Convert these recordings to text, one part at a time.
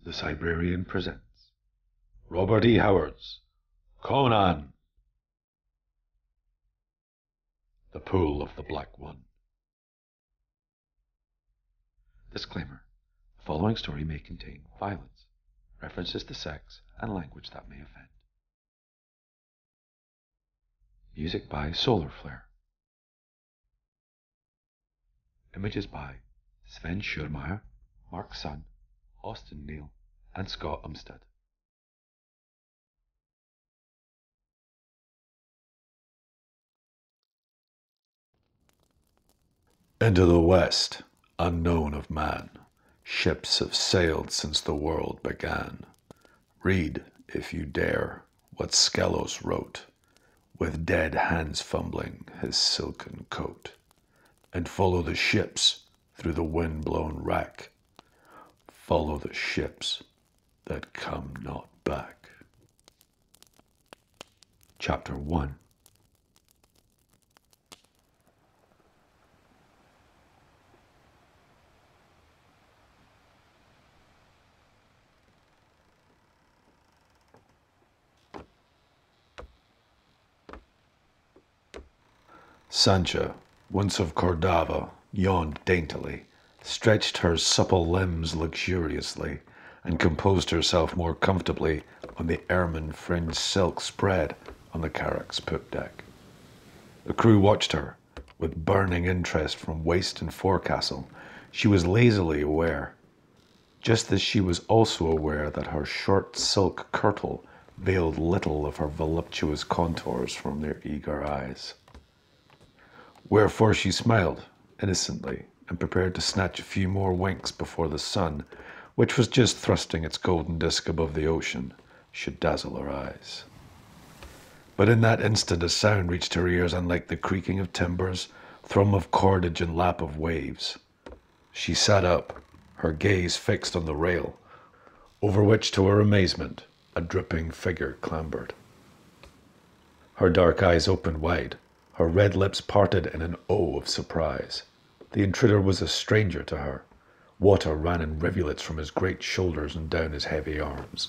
The Cybrarian presents Robert E. Howard's Conan, The Pool of the Black One. Disclaimer: the following story may contain violence, references to sex, and language that may offend. Music by Solar Flare. Images by Sven Schueurmeier, Mark Sun, Austin Neill, and Scott Umstattd. Into the west, unknown of man, ships have sailed since the world began. Read, if you dare, what Skelos wrote, with dead hands fumbling his silken coat, and follow the ships through the wind-blown wrack. Follow the ships that come not back. Chapter 1. Sancha, once of Cordava, yawned daintily, stretched her supple limbs luxuriously, and composed herself more comfortably on the ermine-fringed silk spread on the carrack's poop deck. The crew watched her, with burning interest from waist and forecastle. She was lazily aware, just as she was also aware that her short silk kirtle veiled little of her voluptuous contours from their eager eyes. Wherefore she smiled innocently and prepared to snatch a few more winks before the sun, which was just thrusting its golden disk above the ocean, should dazzle her eyes. But in that instant a sound reached her ears unlike the creaking of timbers, thrum of cordage and lap of waves. She sat up, her gaze fixed on the rail, over which, to her amazement, a dripping figure clambered. Her dark eyes opened wide, her red lips parted in an O of surprise. The intruder was a stranger to her. Water ran in rivulets from his great shoulders and down his heavy arms.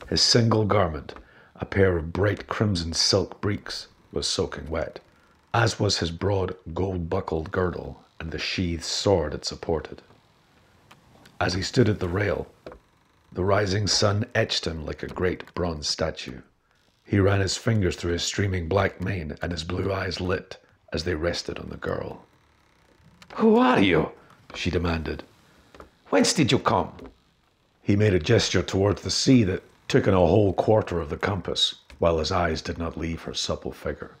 His single garment, a pair of bright crimson silk breeks, was soaking wet, as was his broad gold-buckled girdle and the sheathed sword it supported. As he stood at the rail, the rising sun etched him like a great bronze statue. He ran his fingers through his streaming black mane, and his blue eyes lit as they rested on the girl. "Who are you?" she demanded. "Whence did you come?" He made a gesture towards the sea that took in a whole quarter of the compass, while his eyes did not leave her supple figure.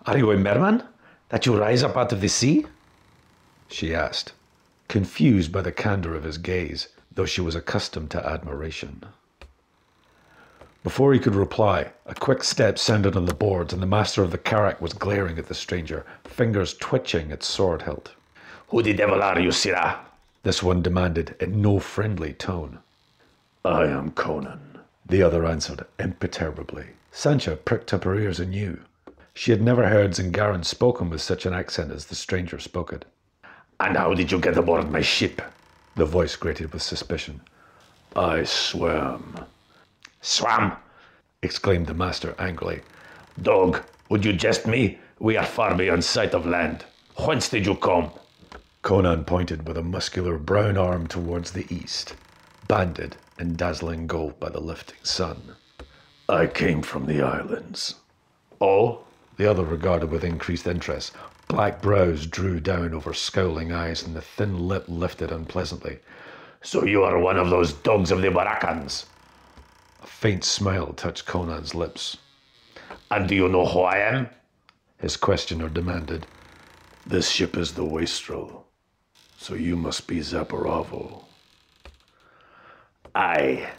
"Are you a merman, that you rise up out of the sea?" she asked, confused by the candor of his gaze, though she was accustomed to admiration. Before he could reply, a quick step sounded on the boards, and the master of the carrack was glaring at the stranger, fingers twitching at sword hilt. "Who the devil are you, sirrah?" this one demanded in no friendly tone. "I am Conan," the other answered imperturbably. Sancha pricked up her ears anew. She had never heard Zingaran spoken with such an accent as the stranger spoke it. "And how did you get aboard my ship?" the voice grated with suspicion. "I swam." "Swam!" exclaimed the master angrily. "Dog, would you jest me? We are far beyond sight of land. Whence did you come?" Conan pointed with a muscular brown arm towards the east, banded in dazzling gold by the lifting sun. "I came from the islands." "Oh?" the other regarded with increased interest. Black brows drew down over scowling eyes, and the thin lip lifted unpleasantly. "So you are one of those dogs of the Barakans?" A faint smile touched Conan's lips. "And do you know who I am?" his questioner demanded. "This ship is the Wastrel, so you must be Zaparavo." "Aye."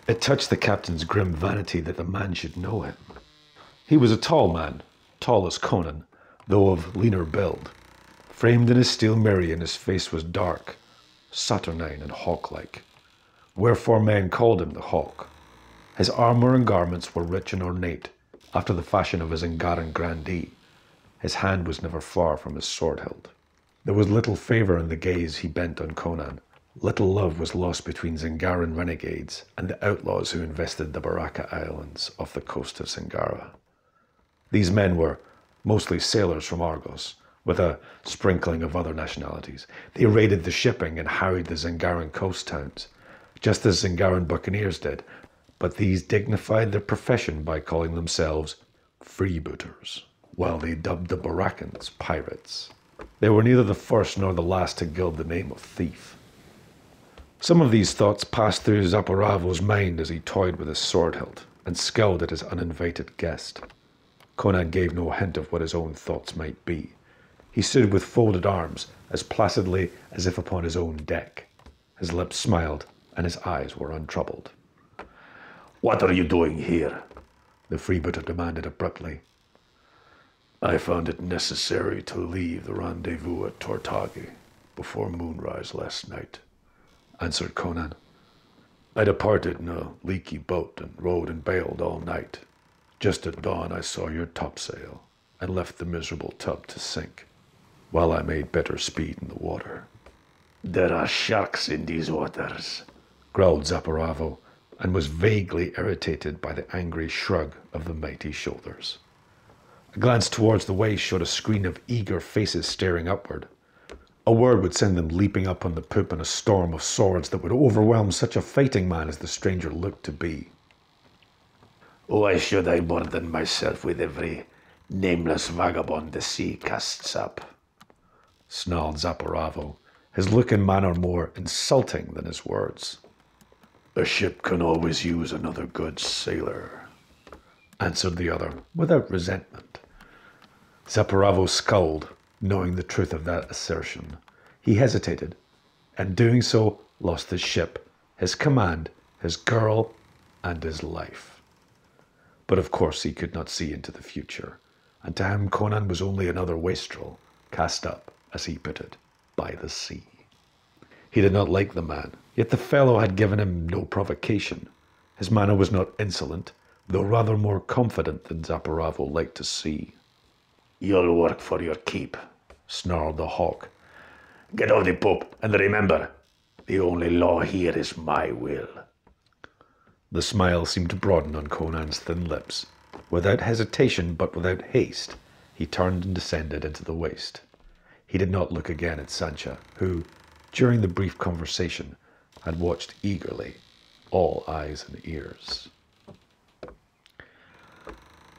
It touched the captain's grim vanity that the man should know him. He was a tall man, tall as Conan, though of leaner build. Framed in his steel merion, his face was dark, saturnine and hawk-like, wherefore men called him the Hawk. His armour and garments were rich and ornate, after the fashion of his Angaran grandee. His hand was never far from his sword hilt. There was little favour in the gaze he bent on Conan, Little love was lost between Zingaran renegades and the outlaws who invested the Baraka Islands off the coast of Zingara. These men were mostly sailors from Argos, with a sprinkling of other nationalities. They raided the shipping and harried the Zingaran coast towns, just as Zingaran buccaneers did, but these dignified their profession by calling themselves freebooters, while they dubbed the Barakans pirates. They were neither the first nor the last to gild the name of thief. Some of these thoughts passed through Zaparavo's mind as he toyed with his sword hilt and scowled at his uninvited guest. Conan gave no hint of what his own thoughts might be. He stood with folded arms, as placidly as if upon his own deck. His lips smiled, and his eyes were untroubled. "What are you doing here?" the freebooter demanded abruptly. "I found it necessary to leave the rendezvous at Tortagi before moonrise last night," answered Conan. "I departed in a leaky boat and rowed and bailed all night. Just at dawn I saw your topsail and left the miserable tub to sink, while I made better speed in the water." "There are sharks in these waters," growled Zaparavo, and was vaguely irritated by the angry shrug of the mighty shoulders. A glance towards the waist showed a screen of eager faces staring upward. A word would send them leaping up on the poop in a storm of swords that would overwhelm such a fighting man as the stranger looked to be. "Why should I burden myself with every nameless vagabond the sea casts up?" snarled Zaparavo, his look and manner more insulting than his words. "A ship can always use another good sailor," answered the other without resentment. Zaparavo scowled, knowing the truth of that assertion. He hesitated, and doing so lost his ship, his command, his girl, and his life. But of course he could not see into the future, and to him Conan was only another wastrel, cast up, as he put it, by the sea. He did not like the man, yet the fellow had given him no provocation. His manner was not insolent, though rather more confident than Zaparavo liked to see. "You'll work for your keep," snarled the hawk. "Get off the poop, and remember, the only law here is my will." The smile seemed to broaden on Conan's thin lips. Without hesitation, but without haste, he turned and descended into the waist. He did not look again at Sancha, who, during the brief conversation, had watched eagerly, all eyes and ears.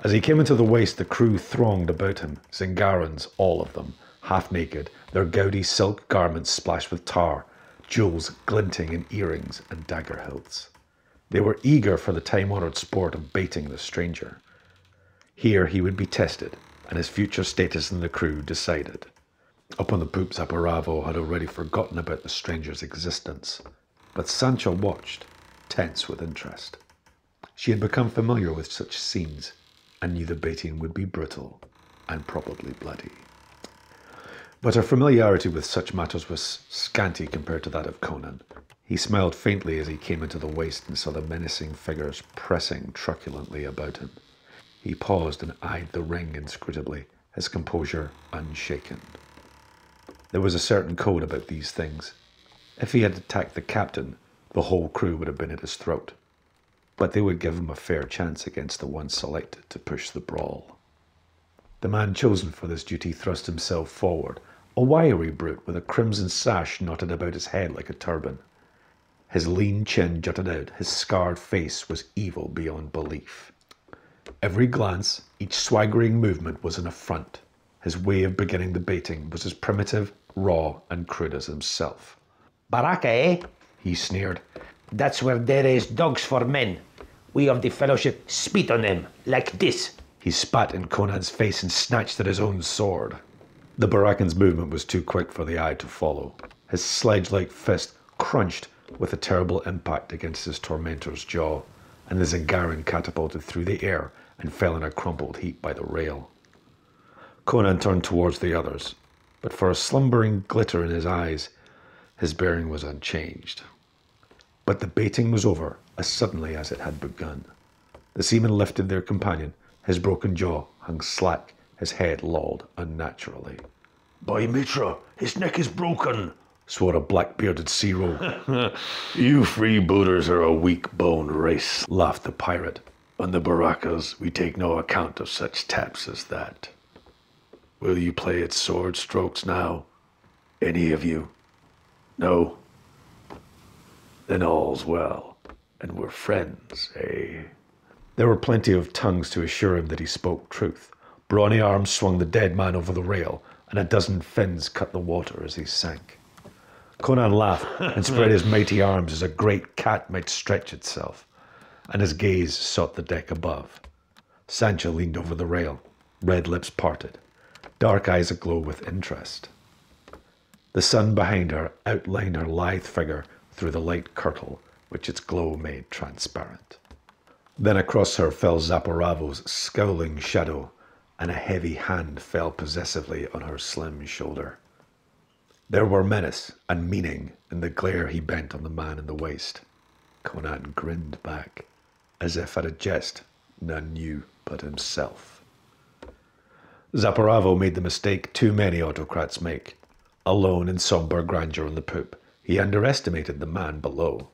As he came into the waist, the crew thronged about him, Zingarans, all of them, half naked, their gaudy silk garments splashed with tar, jewels glinting in earrings and dagger hilts. They were eager for the time-honored sport of baiting the stranger. Here he would be tested, and his future status in the crew decided. Up on the poop, Zaparavo had already forgotten about the stranger's existence, but Sancha watched, tense with interest. She had become familiar with such scenes, and knew the baiting would be brutal and probably bloody. But her familiarity with such matters was scanty compared to that of Conan. He smiled faintly as he came into the waist and saw the menacing figures pressing truculently about him. He paused and eyed the ring inscrutably, his composure unshaken. There was a certain code about these things. If he had attacked the captain, the whole crew would have been at his throat. But they would give him a fair chance against the one selected to push the brawl. The man chosen for this duty thrust himself forward, a wiry brute with a crimson sash knotted about his head like a turban. His lean chin jutted out, his scarred face was evil beyond belief. Every glance, each swaggering movement was an affront. His way of beginning the baiting was as primitive, raw, and crude as himself. "Baraka, eh?" he sneered. "That's where there is dogs for men. We of the Fellowship spit on them, like this." He spat in Conan's face and snatched at his own sword. The Barakan's movement was too quick for the eye to follow. His sledge-like fist crunched with a terrible impact against his tormentor's jaw, and the Zingaran catapulted through the air and fell in a crumpled heap by the rail. Conan turned towards the others, but for a slumbering glitter in his eyes, his bearing was unchanged. But the baiting was over as suddenly as it had begun. The seamen lifted their companion. His broken jaw hung slack, his head lolled unnaturally. "By Mitra, his neck is broken!" swore a black-bearded sea rogue. You freebooters are a weak-boned race, laughed the pirate. On the barracas, we take no account of such taps as that. Will you play at sword strokes now? Any of you? No? Then all's well, and we're friends, eh? There were plenty of tongues to assure him that he spoke truth. Brawny arms swung the dead man over the rail, and a dozen fins cut the water as he sank. Conan laughed and spread his mighty arms as a great cat might stretch itself, and his gaze sought the deck above. Sancha leaned over the rail, red lips parted, dark eyes aglow with interest. The sun behind her outlined her lithe figure through the light kirtle, which its glow made transparent. Then across her fell Zaporavo's scowling shadow, and a heavy hand fell possessively on her slim shoulder. There were menace and meaning in the glare he bent on the man in the waist. Conan grinned back, as if at a jest none knew but himself. Zaporavo made the mistake too many autocrats make. Alone in somber grandeur on the poop, he underestimated the man below.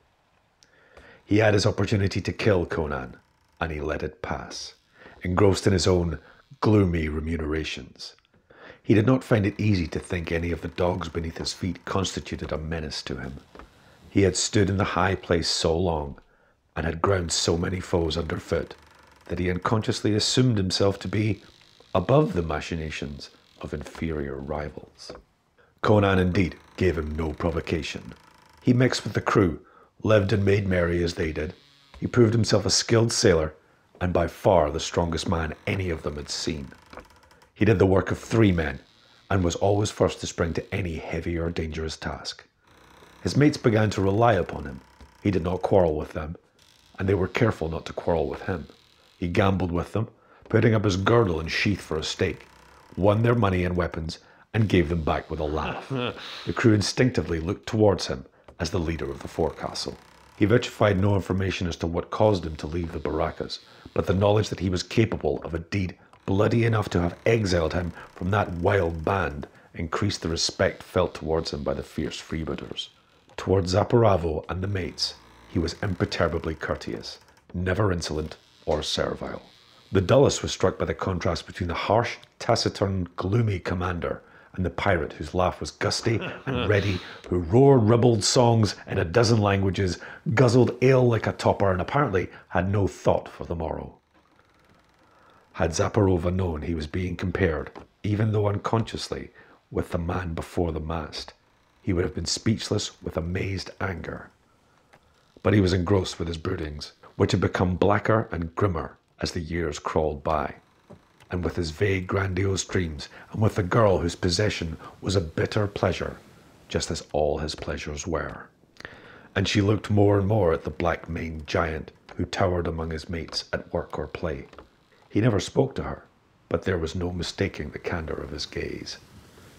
He had his opportunity to kill Conan, and he let it pass, engrossed in his own gloomy remunerations. He did not find it easy to think any of the dogs beneath his feet constituted a menace to him. He had stood in the high place so long, and had ground so many foes underfoot, that he unconsciously assumed himself to be above the machinations of inferior rivals. Conan indeed gave him no provocation. He mixed with the crew, lived and made merry as they did. He proved himself a skilled sailor, and by far the strongest man any of them had seen. He did the work of 3 men, and was always first to spring to any heavy or dangerous task. His mates began to rely upon him. He did not quarrel with them, and they were careful not to quarrel with him. He gambled with them, putting up his girdle and sheath for a stake, won their money and weapons, and gave them back with a laugh. The crew instinctively looked towards him as the leader of the forecastle. He vouchsafed no information as to what caused him to leave the barracas, but the knowledge that he was capable of a deed bloody enough to have exiled him from that wild band increased the respect felt towards him by the fierce freebooters. Towards Zaporavo and the mates, he was imperturbably courteous, never insolent or servile. The dullest was struck by the contrast between the harsh, taciturn, gloomy commander and the pirate whose laugh was gusty and ready, who roared ribald songs in a dozen languages, guzzled ale like a topper, and apparently had no thought for the morrow. Had Zaporova known he was being compared, even though unconsciously, with the man before the mast, he would have been speechless with amazed anger. But he was engrossed with his broodings, which had become blacker and grimmer as the years crawled by, and with his vague grandiose dreams, and with the girl whose possession was a bitter pleasure, just as all his pleasures were. And she looked more and more at the black-maned giant who towered among his mates at work or play. He never spoke to her, but there was no mistaking the candor of his gaze.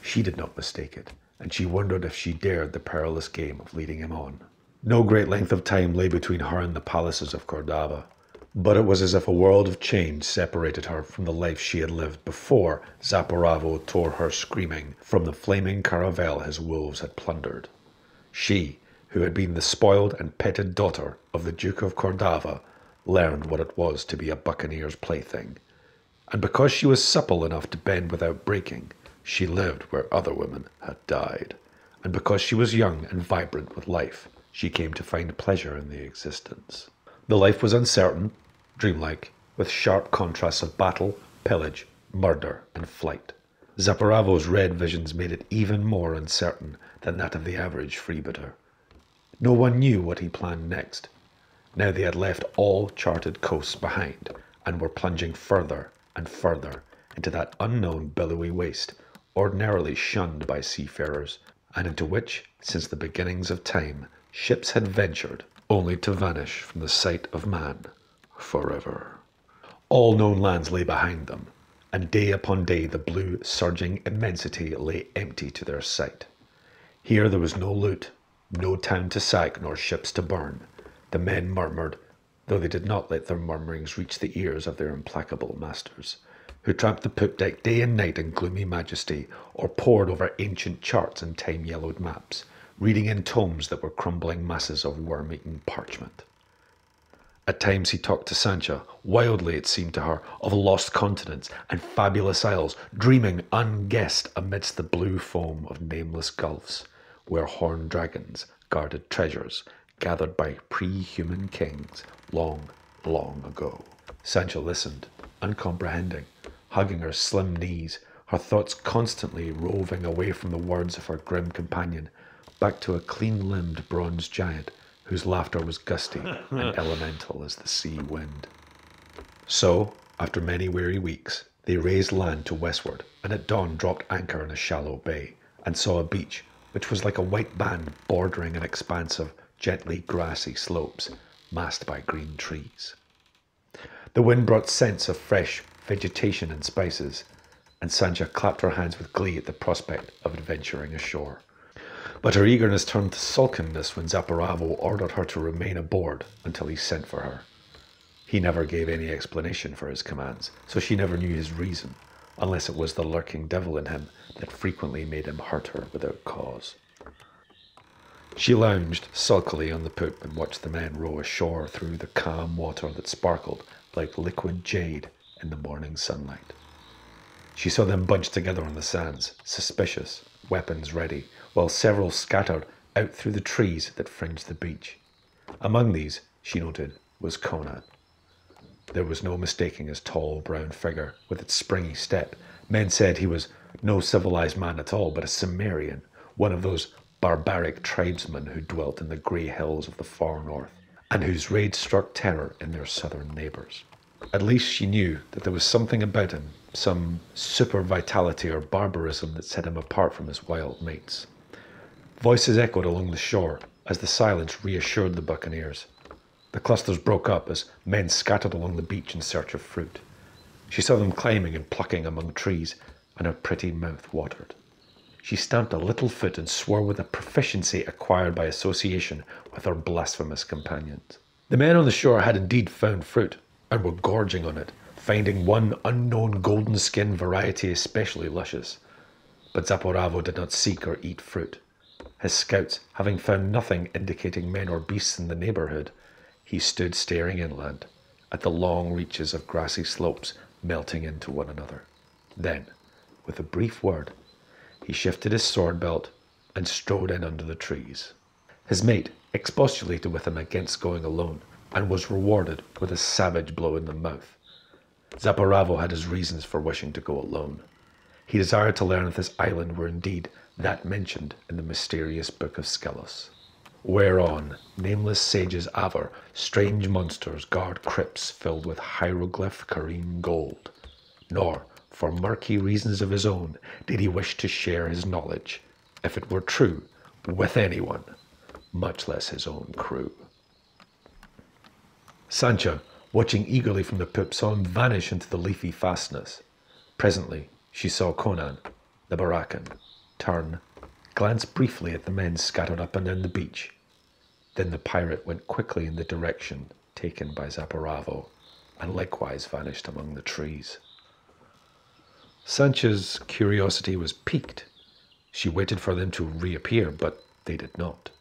She did not mistake it, and she wondered if she dared the perilous game of leading him on. No great length of time lay between her and the palaces of Cordava, but it was as if a world of change separated her from the life she had lived before Zaporavo tore her screaming from the flaming caravel his wolves had plundered. She, who had been the spoiled and petted daughter of the Duke of Cordava, learned what it was to be a buccaneer's plaything. And because she was supple enough to bend without breaking, she lived where other women had died. And because she was young and vibrant with life, she came to find pleasure in the existence. The life was uncertain, dreamlike, with sharp contrasts of battle, pillage, murder, and flight. Zaporavo's red visions made it even more uncertain than that of the average freebooter. No one knew what he planned next. Now they had left all charted coasts behind, and were plunging further and further into that unknown billowy waste, ordinarily shunned by seafarers, and into which, since the beginnings of time, ships had ventured, only to vanish from the sight of man forever. All known lands lay behind them, and day upon day the blue, surging immensity lay empty to their sight. Here there was no loot, no town to sack, nor ships to burn. The men murmured, though they did not let their murmurings reach the ears of their implacable masters, who tramped the poop deck day and night in gloomy majesty, or pored over ancient charts and time-yellowed maps, reading in tomes that were crumbling masses of worm-eaten parchment. At times he talked to Sancha, wildly it seemed to her, of lost continents and fabulous isles, dreaming unguessed amidst the blue foam of nameless gulfs, where horned dragons guarded treasures gathered by pre-human kings long, long ago. Sancha listened, uncomprehending, hugging her slim knees, her thoughts constantly roving away from the words of her grim companion, back to a clean-limbed bronze giant whose laughter was gusty and elemental as the sea wind. So, after many weary weeks, they raised land to westward, and at dawn dropped anchor in a shallow bay, and saw a beach, which was like a white band bordering an expanse of gently grassy slopes, masked by green trees. The wind brought scents of fresh vegetation and spices, and Sancha clapped her hands with glee at the prospect of adventuring ashore. But her eagerness turned to sulkenness when Zaparavo ordered her to remain aboard until he sent for her. He never gave any explanation for his commands, so she never knew his reason, unless it was the lurking devil in him that frequently made him hurt her without cause. She lounged sulkily on the poop and watched the men row ashore through the calm water that sparkled like liquid jade in the morning sunlight. She saw them bunched together on the sands, suspicious, weapons ready, while several scattered out through the trees that fringed the beach. Among these, she noted, was Conan. There was no mistaking his tall brown figure with its springy step. Men said he was no civilized man at all, but a Cybrarian, one of those barbaric tribesmen who dwelt in the grey hills of the far north, and whose raids struck terror in their southern neighbours. At least she knew that there was something about him, some super vitality or barbarism that set him apart from his wild mates. Voices echoed along the shore as the silence reassured the buccaneers. The clusters broke up as men scattered along the beach in search of fruit. She saw them climbing and plucking among trees, and her pretty mouth watered. She stamped a little foot and swore with a proficiency acquired by association with her blasphemous companions. The men on the shore had indeed found fruit, and were gorging on it, finding one unknown golden-skinned variety especially luscious. But Zaparavo did not seek or eat fruit. His scouts, having found nothing indicating men or beasts in the neighbourhood, he stood staring inland, at the long reaches of grassy slopes melting into one another. Then, with a brief word, he shifted his sword belt and strode in under the trees. His mate expostulated with him against going alone, and was rewarded with a savage blow in the mouth. Zaparavo had his reasons for wishing to go alone. He desired to learn if this island were indeed that mentioned in the mysterious Book of Skelos, whereon nameless sages aver strange monsters guard crypts filled with hieroglyph careen gold. Nor, for murky reasons of his own, did he wish to share his knowledge, if it were true, with anyone, much less his own crew. Sancha, watching eagerly from the poop, saw him vanish into the leafy fastness. Presently, she saw Conan, the Barakan, turn, glance briefly at the men scattered up and down the beach. Then the pirate went quickly in the direction taken by Zaparavo, and likewise vanished among the trees. Sancha's curiosity was piqued. She waited for them to reappear, but they did not.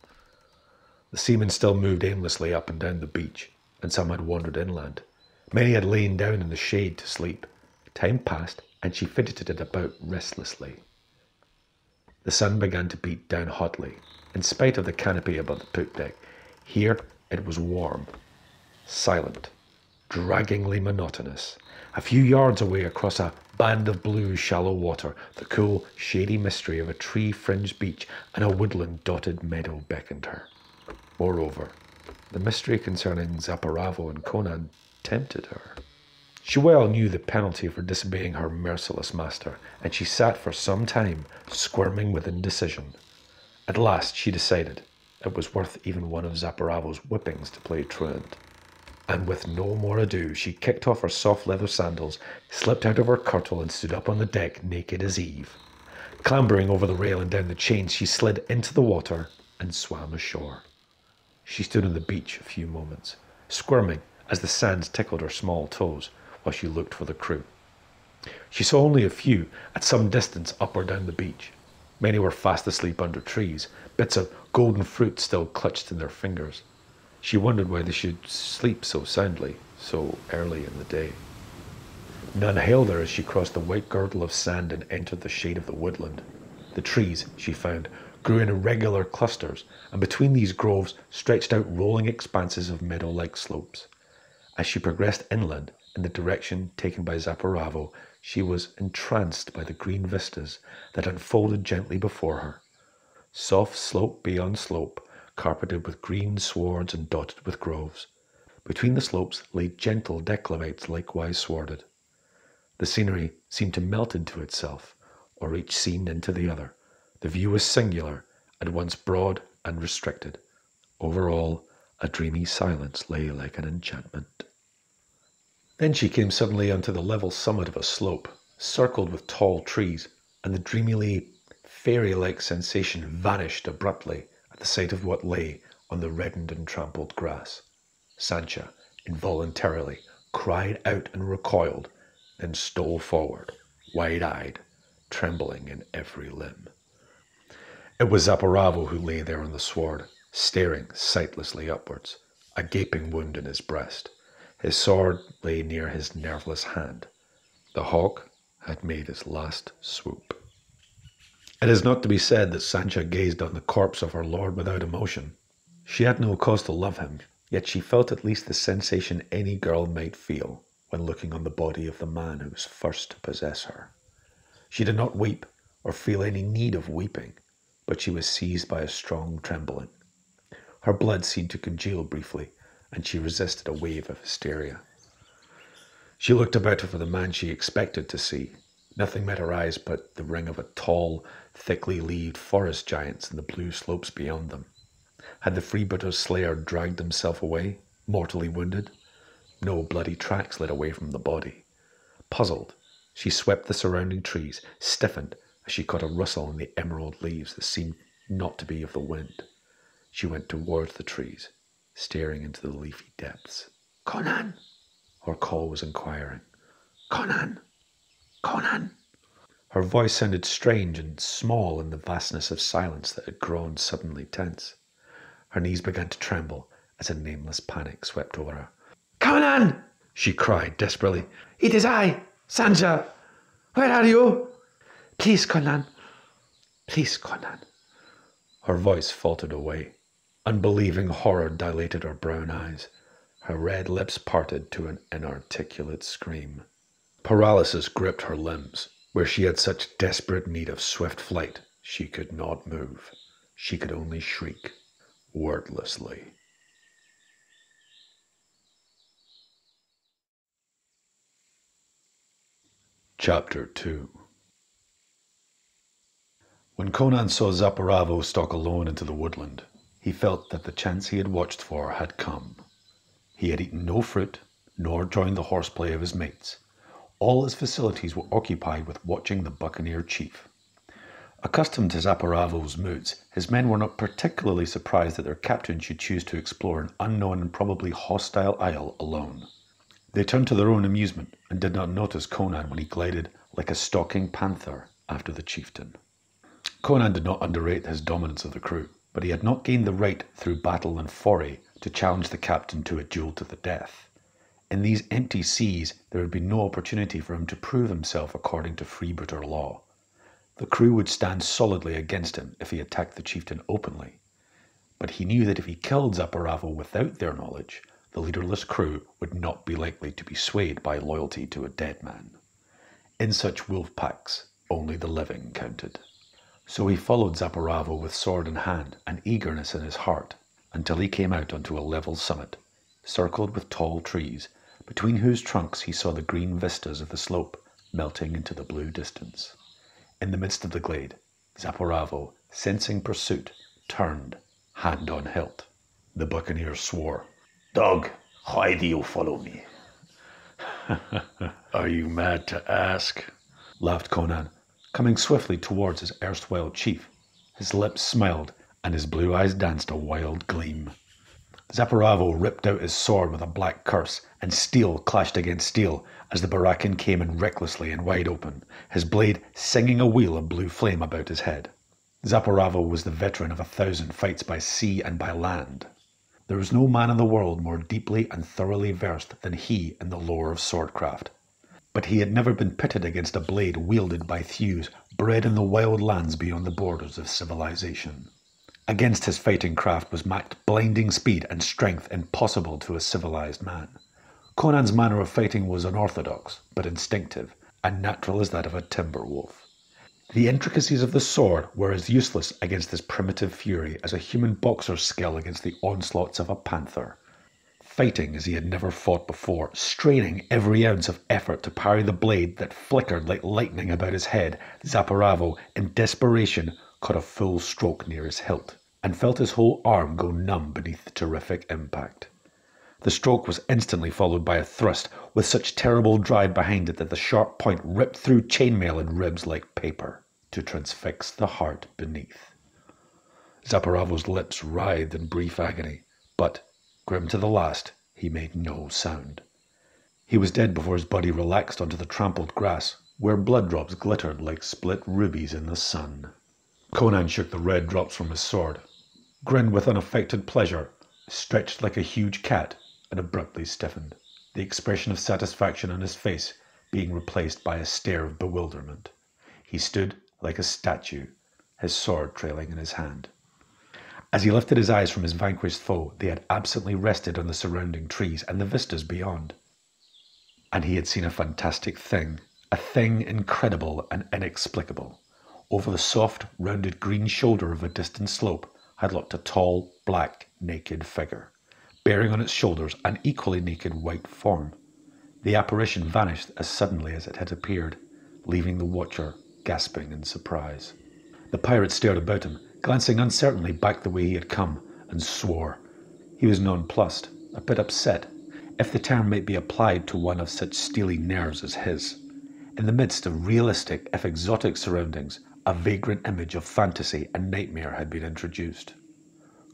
The seamen still moved aimlessly up and down the beach, and some had wandered inland. Many had lain down in the shade to sleep. Time passed, and she fidgeted about restlessly. The sun began to beat down hotly, in spite of the canopy above the poop deck. Here it was warm, silent, draggingly monotonous. A few yards away across a band of blue shallow water, the cool, shady mystery of a tree-fringed beach and a woodland-dotted meadow beckoned her. Moreover, the mystery concerning Zaparavo and Conan tempted her. She well knew the penalty for disobeying her merciless master, and she sat for some time, squirming with indecision. At last she decided it was worth even one of Zaparavo's whippings to play truant. And with no more ado, she kicked off her soft leather sandals, slipped out of her kirtle, and stood up on the deck, naked as Eve. Clambering over the rail and down the chains, she slid into the water and swam ashore. She stood on the beach a few moments, squirming as the sands tickled her small toes, while she looked for the crew. She saw only a few, at some distance up or down the beach. Many were fast asleep under trees, bits of golden fruit still clutched in their fingers. She wondered why they should sleep so soundly, so early in the day. None hailed her as she crossed the white girdle of sand and entered the shade of the woodland. The trees, she found, grew in irregular clusters, and between these groves stretched out rolling expanses of meadow-like slopes. As she progressed inland, in the direction taken by Zaparavo, she was entranced by the green vistas that unfolded gently before her. Soft slope beyond slope, carpeted with green swards and dotted with groves. Between the slopes lay gentle declivites likewise swarded. The scenery seemed to melt into itself, or each scene into the other. The view was singular, at once broad and restricted. Over all, a dreamy silence lay like an enchantment. Then she came suddenly onto the level summit of a slope, circled with tall trees, and the dreamily fairy-like sensation vanished abruptly at the sight of what lay on the reddened and trampled grass. Sancha, involuntarily, cried out and recoiled, then stole forward, wide-eyed, trembling in every limb. It was Zaparavo who lay there on the sward, staring sightlessly upwards, a gaping wound in his breast. His sword lay near his nerveless hand. The hawk had made his last swoop. It is not to be said that Sancha gazed on the corpse of her lord without emotion. She had no cause to love him, yet she felt at least the sensation any girl might feel when looking on the body of the man who was first to possess her. She did not weep or feel any need of weeping, but she was seized by a strong trembling. Her blood seemed to congeal briefly, and she resisted a wave of hysteria. She looked about her for the man she expected to see. Nothing met her eyes but the ring of a tall, thickly leaved forest giants and the blue slopes beyond them. Had the freebooter's slayer dragged himself away, mortally wounded? No bloody tracks led away from the body. Puzzled, she swept the surrounding trees, stiffened as she caught a rustle in the emerald leaves that seemed not to be of the wind. She went towards the trees, staring into the leafy depths. "Conan!" Her call was inquiring. "Conan! Conan!" Her voice sounded strange and small in the vastness of silence that had grown suddenly tense. Her knees began to tremble as a nameless panic swept over her. "Conan!" she cried desperately. "It is I, Sancha! Where are you? Please, Conan! Please, Conan!" Her voice faltered away. Unbelieving horror dilated her brown eyes. Her red lips parted to an inarticulate scream. Paralysis gripped her limbs. Where she had such desperate need of swift flight, she could not move. She could only shriek, wordlessly. Chapter 2. When Conan saw Zaparavo stalk alone into the woodland, he felt that the chance he had watched for had come. He had eaten no fruit, nor joined the horseplay of his mates. All his facilities were occupied with watching the buccaneer chief. Accustomed to Zaparavo's moods, his men were not particularly surprised that their captain should choose to explore an unknown and probably hostile isle alone. They turned to their own amusement and did not notice Conan when he glided like a stalking panther after the chieftain. Conan did not underrate his dominance of the crew, but he had not gained the right through battle and foray to challenge the captain to a duel to the death. In these empty seas there would be no opportunity for him to prove himself according to freebooter law. The crew would stand solidly against him if he attacked the chieftain openly. But he knew that if he killed Zaparavo without their knowledge, the leaderless crew would not be likely to be swayed by loyalty to a dead man. In such wolf packs, only the living counted. So he followed Zaparavo with sword in hand and eagerness in his heart, until he came out onto a level summit, circled with tall trees, between whose trunks he saw the green vistas of the slope melting into the blue distance. In the midst of the glade, Zaparavo, sensing pursuit, turned, hand on hilt. The buccaneer swore. "Dog, why do you follow me?" "Are you mad to ask?" laughed Conan, coming swiftly towards his erstwhile chief. His lips smiled, and his blue eyes danced a wild gleam. Zaparavo ripped out his sword with a black curse, and steel clashed against steel as the Barakan came in recklessly and wide open, his blade singing a wheel of blue flame about his head. Zaparavo was the veteran of 1,000 fights by sea and by land. There was no man in the world more deeply and thoroughly versed than he in the lore of swordcraft. But he had never been pitted against a blade wielded by thews bred in the wild lands beyond the borders of civilization. Against his fighting craft was matched blinding speed and strength impossible to a civilized man. Conan's manner of fighting was unorthodox, but instinctive, and natural as that of a timber wolf. The intricacies of the sword were as useless against this primitive fury as a human boxer's skill against the onslaughts of a panther. Fighting as he had never fought before, straining every ounce of effort to parry the blade that flickered like lightning about his head, Zaparavo, in desperation, caught a full stroke near his hilt, and felt his whole arm go numb beneath the terrific impact. The stroke was instantly followed by a thrust, with such terrible drive behind it that the sharp point ripped through chainmail and ribs like paper, to transfix the heart beneath. Zaparavo's lips writhed in brief agony, but, grim to the last, he made no sound. He was dead before his body relaxed onto the trampled grass, where blood drops glittered like split rubies in the sun. Conan shook the red drops from his sword, grinned with unaffected pleasure, stretched like a huge cat, and abruptly stiffened, the expression of satisfaction on his face being replaced by a stare of bewilderment. He stood like a statue, his sword trailing in his hand. As he lifted his eyes from his vanquished foe, they had absently rested on the surrounding trees and the vistas beyond. And he had seen a fantastic thing, a thing incredible and inexplicable. Over the soft, rounded green shoulder of a distant slope had looked a tall, black, naked figure, bearing on its shoulders an equally naked white form. The apparition vanished as suddenly as it had appeared, leaving the watcher gasping in surprise. The pirate stared about him, glancing uncertainly back the way he had come, and swore. He was nonplussed, a bit upset, if the term might be applied to one of such steely nerves as his. In the midst of realistic, if exotic surroundings, a vagrant image of fantasy and nightmare had been introduced.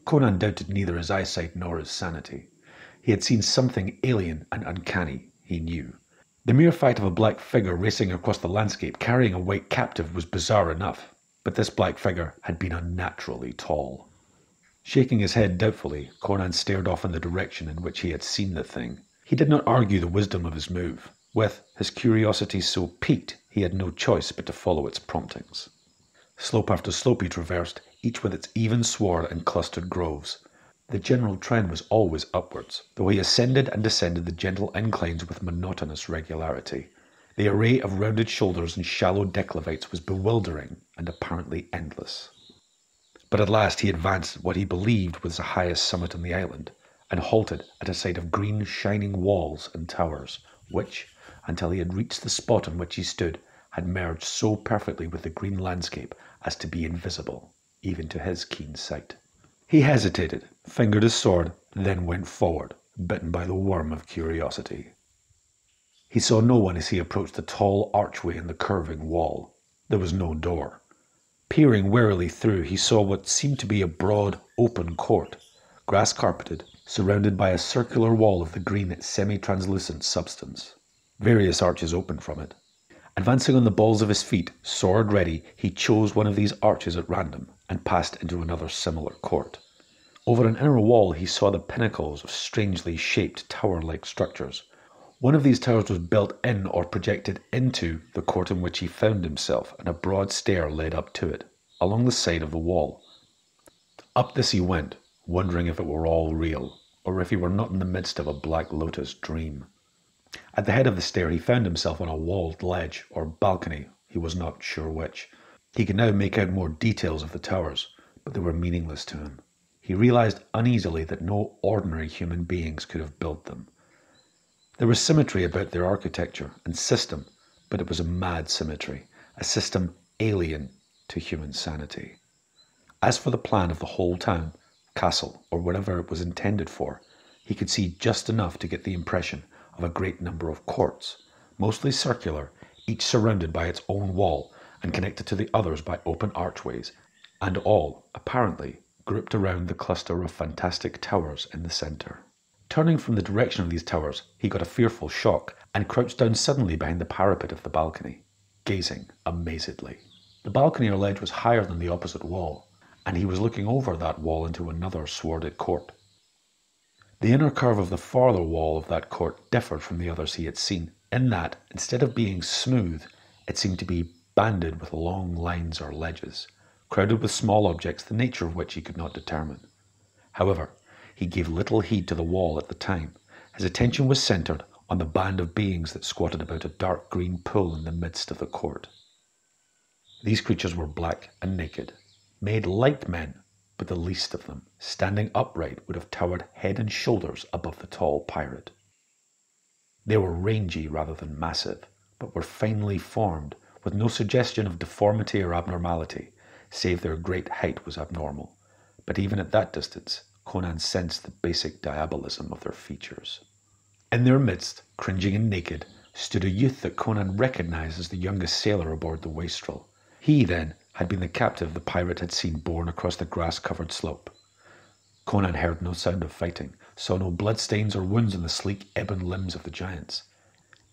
Conan doubted neither his eyesight nor his sanity. He had seen something alien and uncanny, he knew. The mere fact of a black figure racing across the landscape carrying a white captive was bizarre enough, but this black figure had been unnaturally tall. Shaking his head doubtfully, Conan stared off in the direction in which he had seen the thing. He did not argue the wisdom of his move. With his curiosity so piqued, he had no choice but to follow its promptings. Slope after slope he traversed, each with its even sward and clustered groves. The general trend was always upwards, though he ascended and descended the gentle inclines with monotonous regularity. The array of rounded shoulders and shallow declivities was bewildering and apparently endless. But at last he advanced what he believed was the highest summit on the island, and halted at a sight of green shining walls and towers, which, until he had reached the spot on which he stood, had merged so perfectly with the green landscape as to be invisible, even to his keen sight. He hesitated, fingered his sword, then went forward, bitten by the worm of curiosity. He saw no one as he approached the tall archway in the curving wall. There was no door. Peering warily through, he saw what seemed to be a broad, open court, grass-carpeted, surrounded by a circular wall of the green semi-translucent substance. Various arches opened from it. Advancing on the balls of his feet, sword ready, he chose one of these arches at random and passed into another similar court. Over an inner wall he saw the pinnacles of strangely shaped tower-like structures. One of these towers was built in or projected into the court in which he found himself, and a broad stair led up to it, along the side of the wall. Up this he went, wondering if it were all real, or if he were not in the midst of a Black Lotus dream. At the head of the stair he found himself on a walled ledge, or balcony, he was not sure which. He could now make out more details of the towers, but they were meaningless to him. He realized uneasily that no ordinary human beings could have built them. There was symmetry about their architecture and system, but it was a mad symmetry, a system alien to human sanity. As for the plan of the whole town, castle, or whatever it was intended for, he could see just enough to get the impression of a great number of courts, mostly circular, each surrounded by its own wall and connected to the others by open archways, and all, apparently, grouped around the cluster of fantastic towers in the centre. Turning from the direction of these towers, he got a fearful shock and crouched down suddenly behind the parapet of the balcony, gazing amazedly. The balcony or ledge was higher than the opposite wall, and he was looking over that wall into another swarded court. The inner curve of the farther wall of that court differed from the others he had seen, in that, instead of being smooth, it seemed to be banded with long lines or ledges, crowded with small objects the nature of which he could not determine. However, he gave little heed to the wall at the time. His attention was centered on the band of beings that squatted about a dark green pool in the midst of the court. These creatures were black and naked, made like men, but the least of them, standing upright, would have towered head and shoulders above the tall pirate. They were rangy rather than massive, but were finely formed, with no suggestion of deformity or abnormality, save their great height was abnormal. But even at that distance, Conan sensed the basic diabolism of their features. In their midst, cringing and naked, stood a youth that Conan recognized as the youngest sailor aboard the wastrel. He, then, had been the captive the pirate had seen borne across the grass-covered slope. Conan heard no sound of fighting, saw no bloodstains or wounds on the sleek ebon limbs of the giants.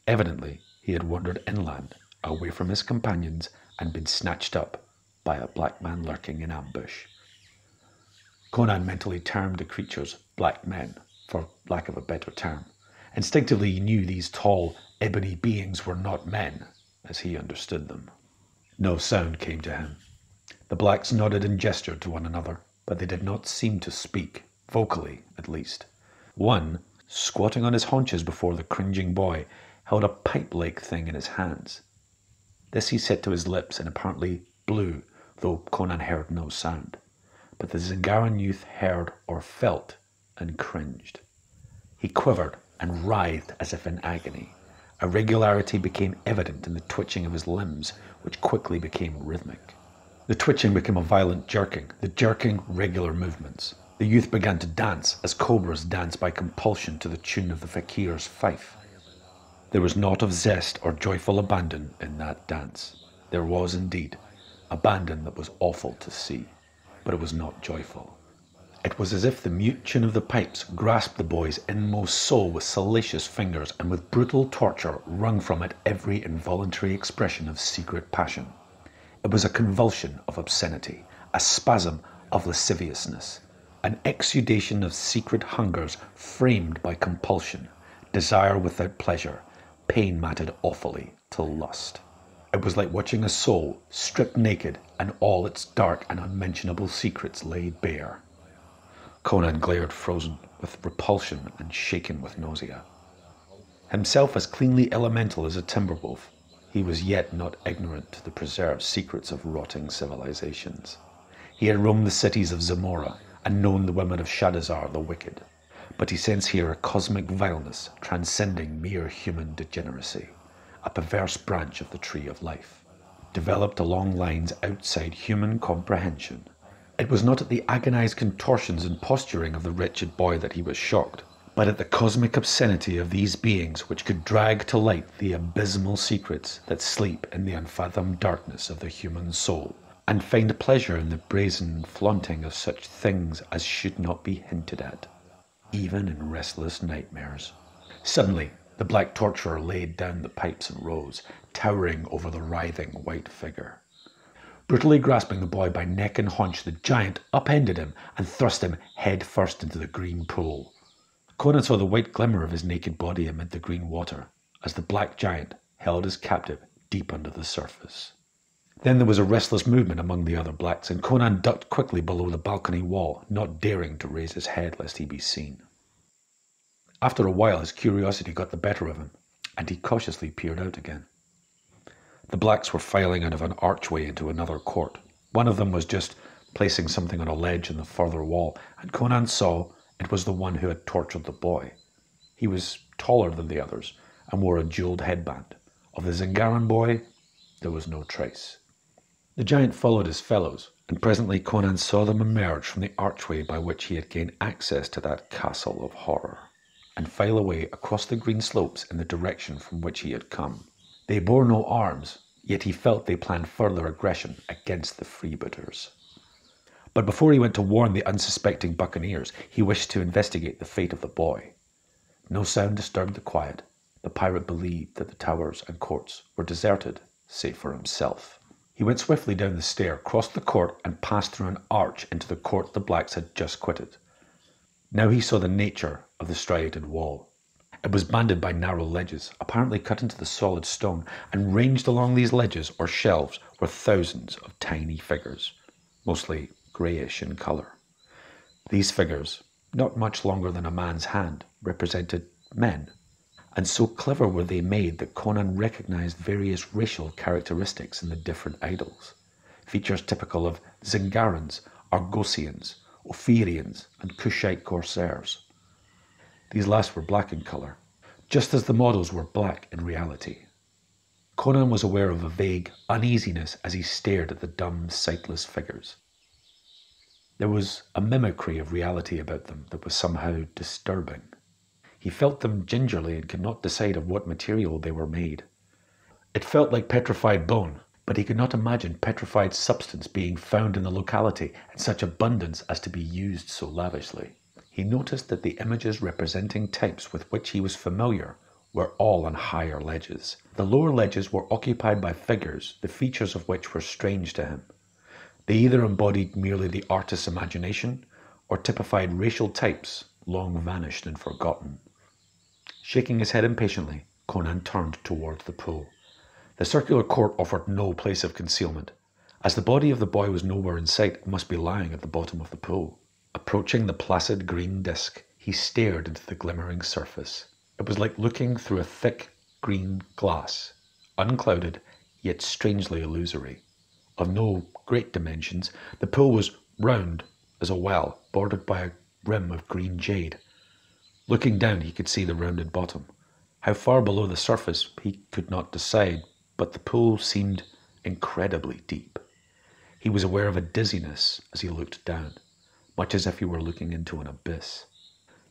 Evidently, he had wandered inland, away from his companions, and been snatched up by a black man lurking in ambush. Conan mentally termed the creatures black men, for lack of a better term. Instinctively he knew these tall, ebony beings were not men, as he understood them. No sound came to him. The blacks nodded and gestured to one another, but they did not seem to speak, vocally at least. One, squatting on his haunches before the cringing boy, held a pipe-like thing in his hands. This he set to his lips and apparently blew, though Conan heard no sound. But the Zingaran youth heard or felt and cringed. He quivered and writhed as if in agony. Irregularity became evident in the twitching of his limbs, which quickly became rhythmic. The twitching became a violent jerking, the jerking regular movements. The youth began to dance as cobras dance by compulsion to the tune of the fakir's fife. There was naught of zest or joyful abandon in that dance. There was indeed abandon that was awful to see, but it was not joyful. It was as if the mute tune of the pipes grasped the boy's inmost soul with salacious fingers and with brutal torture wrung from it every involuntary expression of secret passion. It was a convulsion of obscenity, a spasm of lasciviousness, an exudation of secret hungers framed by compulsion, desire without pleasure, pain matted awfully to lust. It was like watching a soul stripped naked and all its dark and unmentionable secrets laid bare. Conan glared frozen with repulsion and shaken with nausea. Himself as cleanly elemental as a timber wolf, he was yet not ignorant to the preserved secrets of rotting civilizations. He had roamed the cities of Zamora and known the women of Shadazar the wicked, but he sensed here a cosmic vileness transcending mere human degeneracy, a perverse branch of the tree of life, developed along lines outside human comprehension. It was not at the agonized contortions and posturing of the wretched boy that he was shocked, but at the cosmic obscenity of these beings which could drag to light the abysmal secrets that sleep in the unfathomed darkness of the human soul, and find pleasure in the brazen flaunting of such things as should not be hinted at, even in restless nightmares. Suddenly, the black torturer laid down the pipes and rose, towering over the writhing white figure. Brutally grasping the boy by neck and haunch, the giant upended him and thrust him head first into the green pool. Conan saw the white glimmer of his naked body amid the green water, as the black giant held his captive deep under the surface. Then there was a restless movement among the other blacks, and Conan ducked quickly below the balcony wall, not daring to raise his head lest he be seen. After a while his curiosity got the better of him, and he cautiously peered out again. The blacks were filing out of an archway into another court. One of them was just placing something on a ledge in the further wall, and Conan saw it was the one who had tortured the boy. He was taller than the others, and wore a jeweled headband. Of the Zingaran boy, there was no trace. The giant followed his fellows, and presently Conan saw them emerge from the archway by which he had gained access to that castle of horror, and file away across the green slopes in the direction from which he had come. They bore no arms, yet he felt they planned further aggression against the freebooters. But before he went to warn the unsuspecting buccaneers, he wished to investigate the fate of the boy. No sound disturbed the quiet. The pirate believed that the towers and courts were deserted, save for himself. He went swiftly down the stair, crossed the court, and passed through an arch into the court the blacks had just quitted. Now he saw the nature of the striated wall. It was banded by narrow ledges, apparently cut into the solid stone, and ranged along these ledges or shelves were thousands of tiny figures, mostly greyish in colour. These figures, not much longer than a man's hand, represented men, and so clever were they made that Conan recognised various racial characteristics in the different idols, features typical of Zingarans, Argosians, Ophirians, and Kushite corsairs. These last were black in colour, just as the models were black in reality. Conan was aware of a vague uneasiness as he stared at the dumb, sightless figures. There was a mimicry of reality about them that was somehow disturbing. He felt them gingerly and could not decide of what material they were made. It felt like petrified bone, but he could not imagine petrified substance being found in the locality in such abundance as to be used so lavishly. He noticed that the images representing types with which he was familiar were all on higher ledges. The lower ledges were occupied by figures, the features of which were strange to him. They either embodied merely the artist's imagination or typified racial types long vanished and forgotten. Shaking his head impatiently, Conan turned towards the pool. The circular court offered no place of concealment. As the body of the boy was nowhere in sight, it must be lying at the bottom of the pool. Approaching the placid green disk, he stared into the glimmering surface. It was like looking through a thick green glass, unclouded, yet strangely illusory. Of no great dimensions, the pool was round as a well, bordered by a rim of green jade. Looking down, he could see the rounded bottom. How far below the surface, he could not decide, but the pool seemed incredibly deep. He was aware of a dizziness as he looked down, much as if he were looking into an abyss.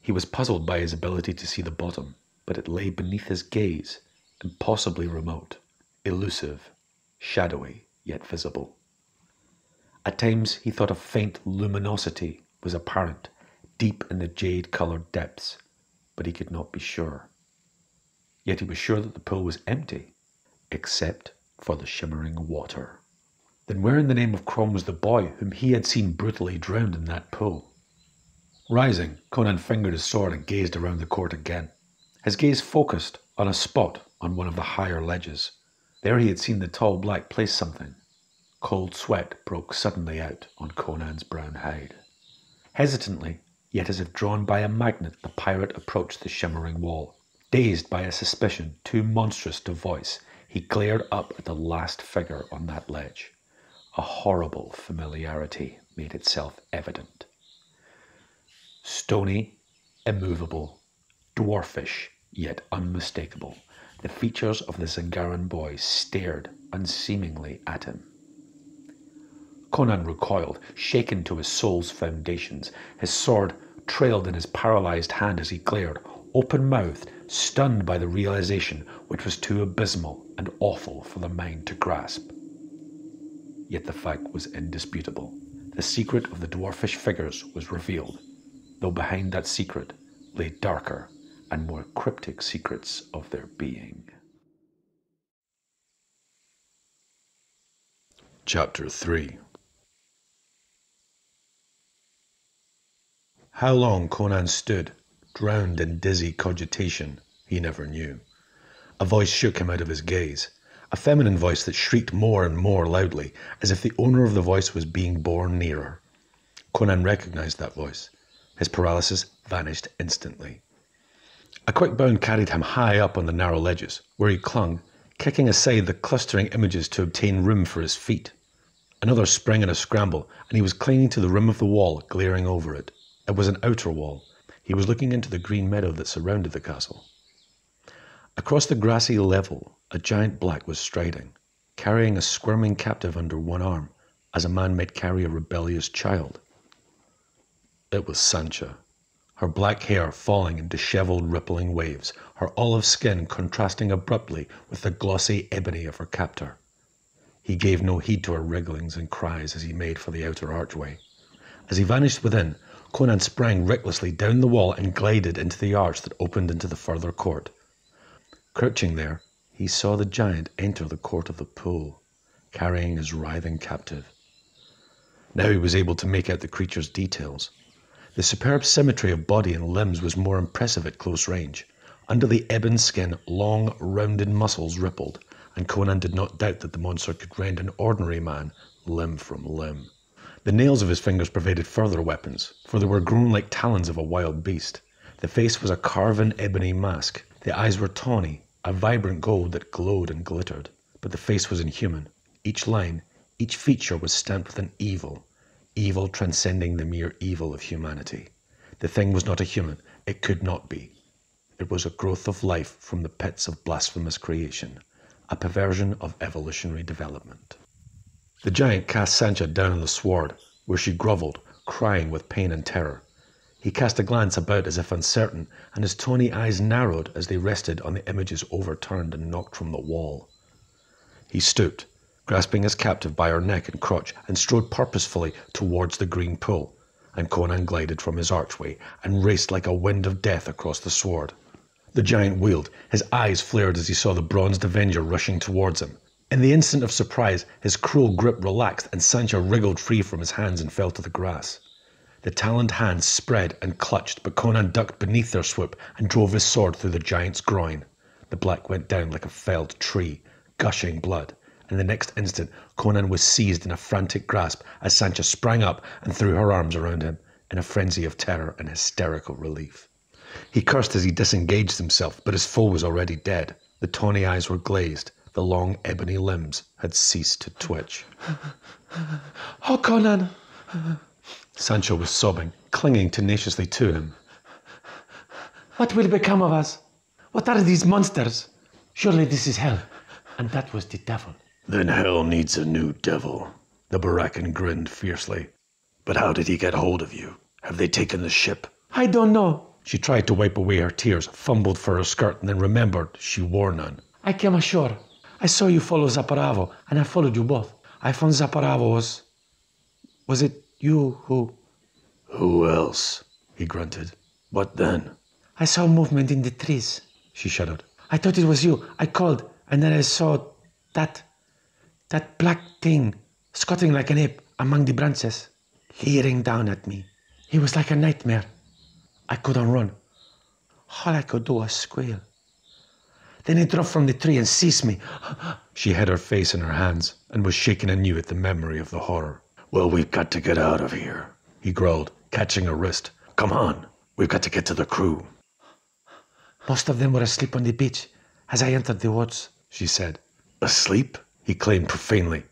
He was puzzled by his ability to see the bottom, but it lay beneath his gaze, impossibly remote, elusive, shadowy, yet visible. At times he thought a faint luminosity was apparent, deep in the jade-coloured depths, but he could not be sure. Yet he was sure that the pool was empty, except for the shimmering water. Then where in the name of Crom was the boy whom he had seen brutally drowned in that pool? Rising, Conan fingered his sword and gazed around the court again. His gaze focused on a spot on one of the higher ledges. There he had seen the tall black place something. Cold sweat broke suddenly out on Conan's brown hide. Hesitantly, yet as if drawn by a magnet, the pirate approached the shimmering wall. Dazed by a suspicion too monstrous to voice, he glared up at the last figure on that ledge. A horrible familiarity made itself evident. Stony, immovable, dwarfish, yet unmistakable, the features of the Zingaran boy stared unseemingly at him. Conan recoiled, shaken to his soul's foundations. His sword trailed in his paralyzed hand as he glared, open-mouthed, stunned by the realization which was too abysmal and awful for the mind to grasp. Yet the fact was indisputable. The secret of the dwarfish figures was revealed, though behind that secret lay darker and more cryptic secrets of their being. Chapter 3. How long Conan stood, drowned in dizzy cogitation, he never knew. A voice shook him out of his gaze, a feminine voice that shrieked more and more loudly, as if the owner of the voice was being borne nearer. Conan recognized that voice. His paralysis vanished instantly. A quick bound carried him high up on the narrow ledges, where he clung, kicking aside the clustering images to obtain room for his feet. Another sprang in a scramble, and he was clinging to the rim of the wall, glaring over it. It was an outer wall. He was looking into the green meadow that surrounded the castle. Across the grassy level, a giant black was striding, carrying a squirming captive under one arm, as a man might carry a rebellious child. It was Sancha, her black hair falling in dishevelled, rippling waves, her olive skin contrasting abruptly with the glossy ebony of her captor. He gave no heed to her wrigglings and cries as he made for the outer archway. As he vanished within, Conan sprang recklessly down the wall and glided into the arch that opened into the further court. Crouching there, he saw the giant enter the court of the pool. carrying his writhing captive. Now he was able to make out the creature's details. The superb symmetry of body and limbs was more impressive at close range. Under the ebon skin, long, rounded muscles rippled, and Conan did not doubt that the monster could rend an ordinary man limb from limb. The nails of his fingers provided further weapons, for they were grown like talons of a wild beast. The face was a carven ebony mask. The eyes were tawny, a vibrant gold that glowed and glittered. But the face was inhuman. Each line, each feature was stamped with an evil, evil transcending the mere evil of humanity. The thing was not a human. It could not be. It was a growth of life from the pits of blasphemous creation, a perversion of evolutionary development. The giant cast Sancha down on the sward, where she grovelled, crying with pain and terror. He cast a glance about as if uncertain, and his tawny eyes narrowed as they rested on the images overturned and knocked from the wall. He stooped, grasping his captive by her neck and crotch, and strode purposefully towards the green pool, and Conan glided from his archway and raced like a wind of death across the sward. The giant wheeled. His eyes flared as he saw the bronzed avenger rushing towards him. In the instant of surprise, his cruel grip relaxed and Sancha wriggled free from his hands and fell to the grass. The taloned hands spread and clutched, but Conan ducked beneath their swoop and drove his sword through the giant's groin. The black went down like a felled tree, gushing blood, and the next instant Conan was seized in a frantic grasp as Sancha sprang up and threw her arms around him in a frenzy of terror and hysterical relief. He cursed as he disengaged himself, but his foe was already dead. The tawny eyes were glazed. The long ebony limbs had ceased to twitch. "Oh, Conan!" Sancha was sobbing, clinging tenaciously to him. "What will become of us? What are these monsters? Surely this is hell, and that was the devil." "Then hell needs a new devil." The Barakan grinned fiercely. "But how did he get hold of you? Have they taken the ship?" "I don't know." She tried to wipe away her tears, fumbled for her skirt, and then remembered she wore none. "I came ashore. I saw you follow Zaparavo, and I followed you both. I found Zaparavo was... Was it you who... "Who else?" he grunted. "What then?" I saw movement in the trees." She shuddered. "I thought it was you. I called, and then I saw that black thing squatting like an ape among the branches, leering down at me. It was like a nightmare. I couldn't run. All I could do was squeal. Then it dropped from the tree and seized me." She hid her face in her hands and was shaken anew at the memory of the horror. "Well, we've got to get out of here," He growled, catching her wrist. "Come on, we've got to get to the crew." "Most of them were asleep on the beach as I entered the woods," she said. "Asleep?" He claimed profanely.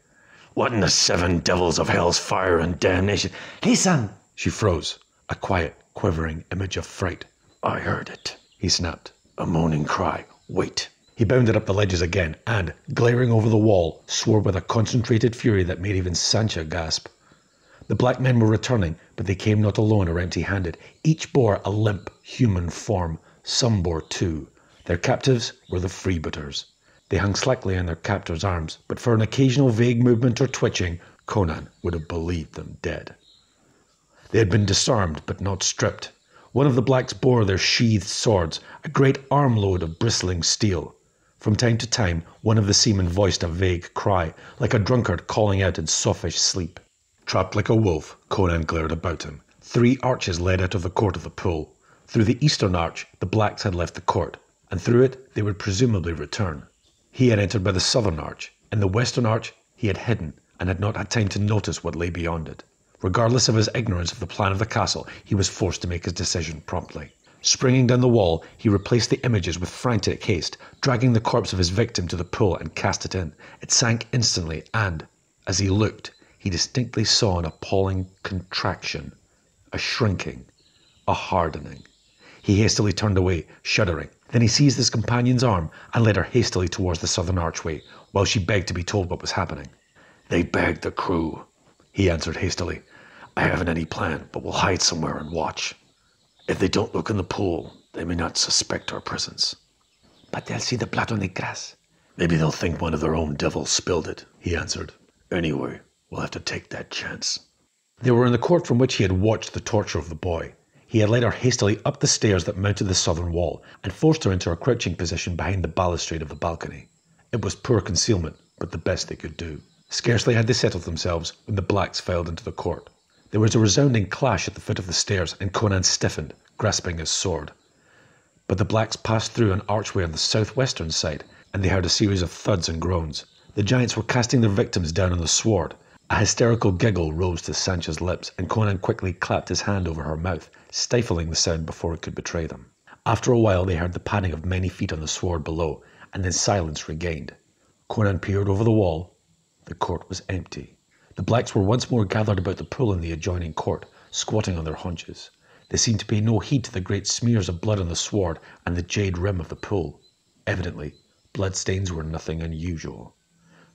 "What in the seven devils of hell's fire and damnation?" "Listen!" She froze, a quiet, quivering image of fright. "I heard it. He snapped. A moaning cry. Wait." He bounded up the ledges again and, glaring over the wall, swore with a concentrated fury that made even Sancha gasp. The black men were returning, but they came not alone or empty-handed. Each bore a limp, human form. Some bore two. Their captives were the freebooters. They hung slackly on their captors' arms, but for an occasional vague movement or twitching, Conan would have believed them dead. They had been disarmed, but not stripped. One of the blacks bore their sheathed swords, a great armload of bristling steel. From time to time, one of the seamen voiced a vague cry, like a drunkard calling out in softish sleep. Trapped like a wolf, Conan glared about him. 3 arches led out of the court of the pool. Through the eastern arch, the blacks had left the court, and through it they would presumably return. He had entered by the southern arch. In the western arch, he had hidden, and had not had time to notice what lay beyond it. Regardless of his ignorance of the plan of the castle, he was forced to make his decision promptly. Springing down the wall, he replaced the images with frantic haste, dragging the corpse of his victim to the pool and cast it in. It sank instantly, and, as he looked, he distinctly saw an appalling contraction, a shrinking, a hardening. He hastily turned away, shuddering. Then he seized his companion's arm and led her hastily towards the southern archway, while she begged to be told what was happening. "They bagged the crew," he answered hastily. "I haven't any plan, but we'll hide somewhere and watch. If they don't look in the pool, they may not suspect our presence." "But they'll see the blood on the grass." "Maybe they'll think one of their own devils spilled it," he answered. "Anyway, we'll have to take that chance." They were in the court from which he had watched the torture of the boy. He had led her hastily up the stairs that mounted the southern wall, and forced her into a crouching position behind the balustrade of the balcony. It was poor concealment, but the best they could do. Scarcely had they settled themselves when the blacks filed into the court. There was a resounding clash at the foot of the stairs, and Conan stiffened, grasping his sword. But the blacks passed through an archway on the southwestern side, and they heard a series of thuds and groans. The giants were casting their victims down on the sward. A hysterical giggle rose to Sancha's lips, and Conan quickly clapped his hand over her mouth, stifling the sound before it could betray them. After a while they heard the padding of many feet on the sward below, and then silence regained. Conan peered over the wall. The court was empty. The blacks were once more gathered about the pool in the adjoining court, squatting on their haunches. They seemed to pay no heed to the great smears of blood on the sward and the jade rim of the pool. Evidently, bloodstains were nothing unusual.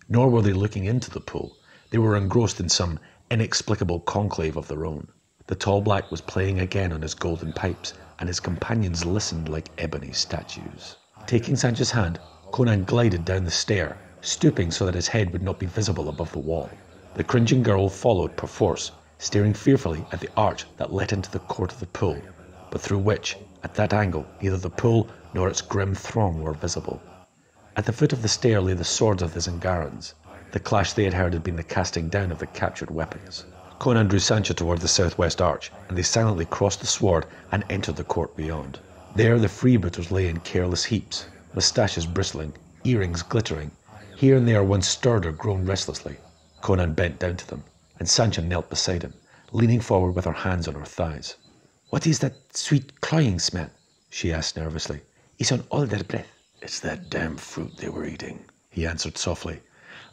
Nor were they looking into the pool. They were engrossed in some inexplicable conclave of their own. The tall black was playing again on his golden pipes, and his companions listened like ebony statues. Taking Sancha's hand, Conan glided down the stair, stooping so that his head would not be visible above the wall. The cringing girl followed perforce, staring fearfully at the arch that led into the court of the pool, but through which, at that angle, neither the pool nor its grim throng were visible. At the foot of the stair lay the swords of the Zingarans. The clash they had heard had been the casting down of the captured weapons. Conan drew Sancha toward the southwest arch, and they silently crossed the sward and entered the court beyond. There the freebooters lay in careless heaps, moustaches bristling, earrings glittering. Here and there one stirred or groaned restlessly. Conan bent down to them, and Sancha knelt beside him, leaning forward with her hands on her thighs. "What is that sweet cloying smell?" she asked nervously. "It's on all their breath." "It's that damn fruit they were eating," he answered softly.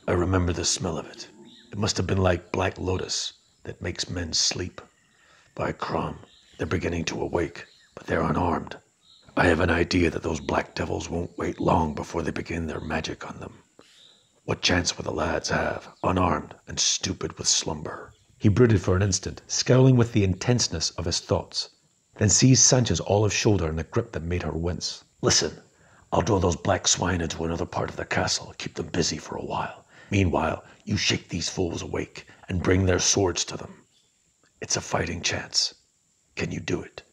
"I remember the smell of it. It must have been like black lotus that makes men sleep. By Crom, they're beginning to awake, but they're unarmed. I have an idea that those black devils won't wait long before they begin their magic on them. What chance will the lads have, unarmed and stupid with slumber?" He brooded for an instant, scowling with the intenseness of his thoughts, then seized Sancha's olive shoulder in a grip that made her wince. "Listen, I'll draw those black swine into another part of the castle, keep them busy for a while. Meanwhile, you shake these fools awake and bring their swords to them. It's a fighting chance. Can you do it?"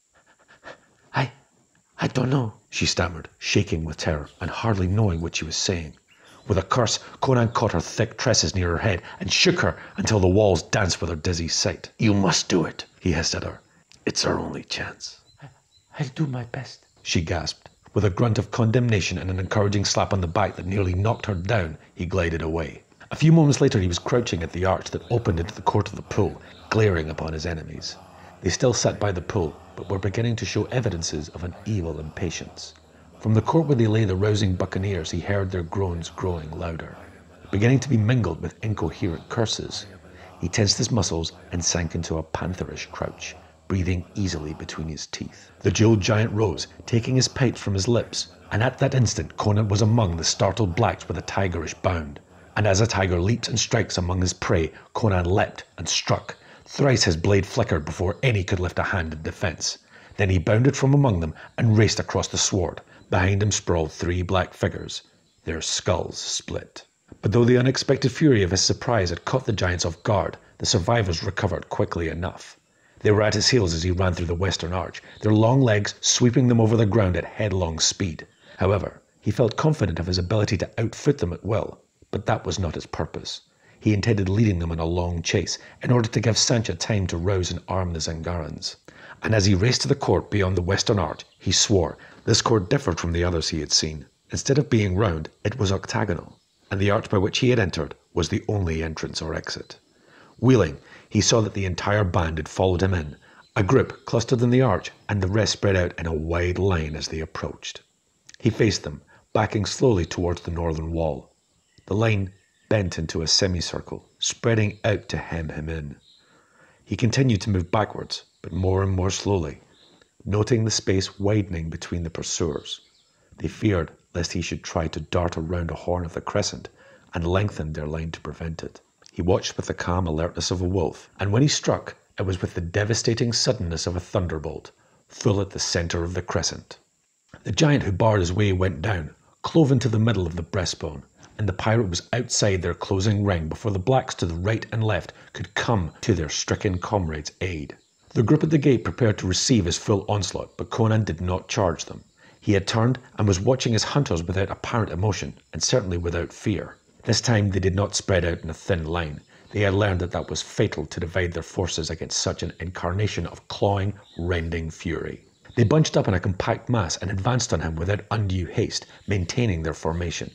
I don't know, she stammered, shaking with terror and hardly knowing what she was saying. With a curse, Conan caught her thick tresses near her head and shook her until the walls danced with her dizzy sight. "You must do it," he hissed at her. "It's our only chance." I'll do my best, she gasped. With a grunt of condemnation and an encouraging slap on the back that nearly knocked her down, he glided away. A few moments later he was crouching at the arch that opened into the court of the pool, glaring upon his enemies. They still sat by the pool, but were beginning to show evidences of an evil impatience. From the court where they lay the rousing buccaneers, he heard their groans growing louder, beginning to be mingled with incoherent curses. He tensed his muscles and sank into a pantherish crouch, breathing easily between his teeth. The jeweled giant rose, taking his pipes from his lips, and at that instant Conan was among the startled blacks with a tigerish bound. And as a tiger leaps and strikes among his prey, Conan leapt and struck. Thrice his blade flickered before any could lift a hand in defence. Then he bounded from among them and raced across the sward. Behind him sprawled 3 black figures, their skulls split. But though the unexpected fury of his surprise had caught the giants off guard, the survivors recovered quickly enough. They were at his heels as he ran through the western arch, their long legs sweeping them over the ground at headlong speed. However, he felt confident of his ability to outfoot them at will, but that was not his purpose. He intended leading them on a long chase, in order to give Sancha time to rouse and arm the Zingarans. And as he raced to the court beyond the western arch, he swore this court differed from the others he had seen. Instead of being round, it was octagonal, and the arch by which he had entered was the only entrance or exit. Wheeling, he saw that the entire band had followed him in. A group clustered in the arch, and the rest spread out in a wide line as they approached. He faced them, backing slowly towards the northern wall. The line bent into a semicircle, spreading out to hem him in. He continued to move backwards, but more and more slowly, noting the space widening between the pursuers. They feared lest he should try to dart around a horn of the crescent and lengthen their line to prevent it. He watched with the calm alertness of a wolf, and when he struck, it was with the devastating suddenness of a thunderbolt, full at the centre of the crescent. The giant who barred his way went down, clove into the middle of the breastbone, and the pirate was outside their closing ring before the blacks to the right and left could come to their stricken comrades' aid. The group at the gate prepared to receive his full onslaught, but Conan did not charge them. He had turned and was watching his hunters without apparent emotion, and certainly without fear. This time they did not spread out in a thin line. They had learned that was fatal to divide their forces against such an incarnation of clawing, rending fury. They bunched up in a compact mass and advanced on him without undue haste, maintaining their formation.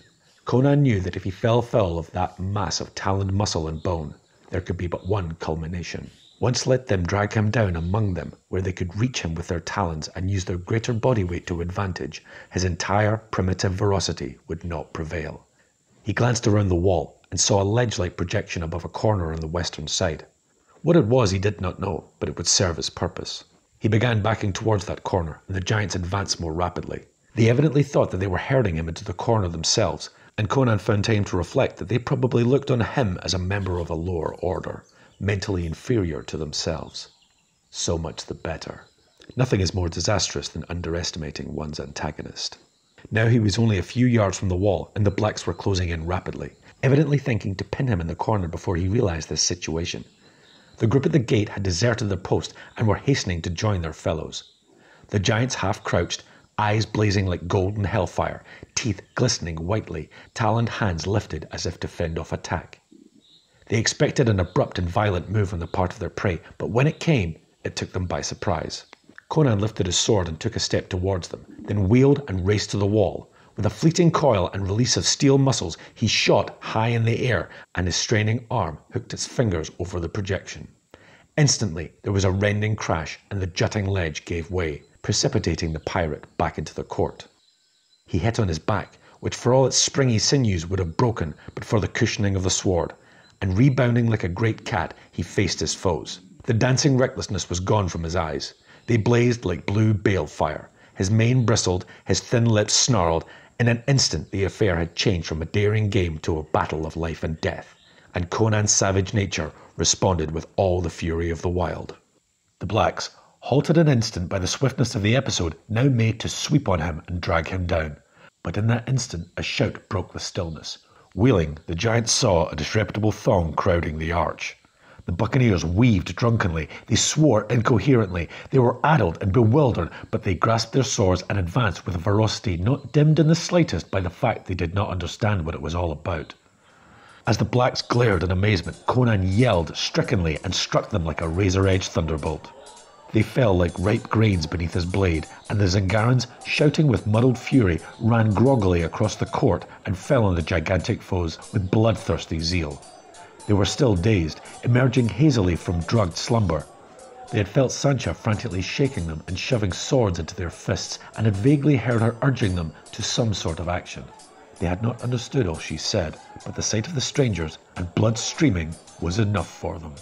Conan knew that if he fell foul of that mass of taloned muscle and bone, there could be but one culmination. Once let them drag him down among them, where they could reach him with their talons and use their greater body weight to advantage, his entire primitive ferocity would not prevail. He glanced around the wall and saw a ledge-like projection above a corner on the western side. What it was he did not know, but it would serve his purpose. He began backing towards that corner, and the giants advanced more rapidly. They evidently thought that they were herding him into the corner themselves, and Conan found time to reflect that they probably looked on him as a member of a lower order, mentally inferior to themselves. So much the better. Nothing is more disastrous than underestimating one's antagonist. Now he was only a few yards from the wall, and the blacks were closing in rapidly, evidently thinking to pin him in the corner before he realized this situation. The group at the gate had deserted their post and were hastening to join their fellows. The giants half crouched, eyes blazing like golden hellfire, teeth glistening whitely, taloned hands lifted as if to fend off attack. They expected an abrupt and violent move on the part of their prey, but when it came, it took them by surprise. Conan lifted his sword and took a step towards them, then wheeled and raced to the wall. With a fleeting coil and release of steel muscles, he shot high in the air, and his straining arm hooked its fingers over the projection. Instantly, there was a rending crash, and the jutting ledge gave way, precipitating the pirate back into the court. He hit on his back, which for all its springy sinews would have broken but for the cushioning of the sword, and rebounding like a great cat, he faced his foes. The dancing recklessness was gone from his eyes. They blazed like blue balefire. His mane bristled, his thin lips snarled. In an instant, the affair had changed from a daring game to a battle of life and death, and Conan's savage nature responded with all the fury of the wild. The blacks, halted an instant by the swiftness of the episode, now made to sweep on him and drag him down. But in that instant, a shout broke the stillness. Wheeling, the giants saw a disreputable throng crowding the arch. The buccaneers weaved drunkenly. They swore incoherently. They were addled and bewildered, but they grasped their swords and advanced with a ferocity not dimmed in the slightest by the fact they did not understand what it was all about. As the blacks glared in amazement, Conan yelled strickenly and struck them like a razor-edged thunderbolt. They fell like ripe grains beneath his blade, and the Zingarans, shouting with muddled fury, ran groggily across the court and fell on the gigantic foes with bloodthirsty zeal. They were still dazed, emerging hazily from drugged slumber. They had felt Sancha frantically shaking them and shoving swords into their fists, and had vaguely heard her urging them to some sort of action. They had not understood all she said, but the sight of the strangers and blood streaming was enough for them.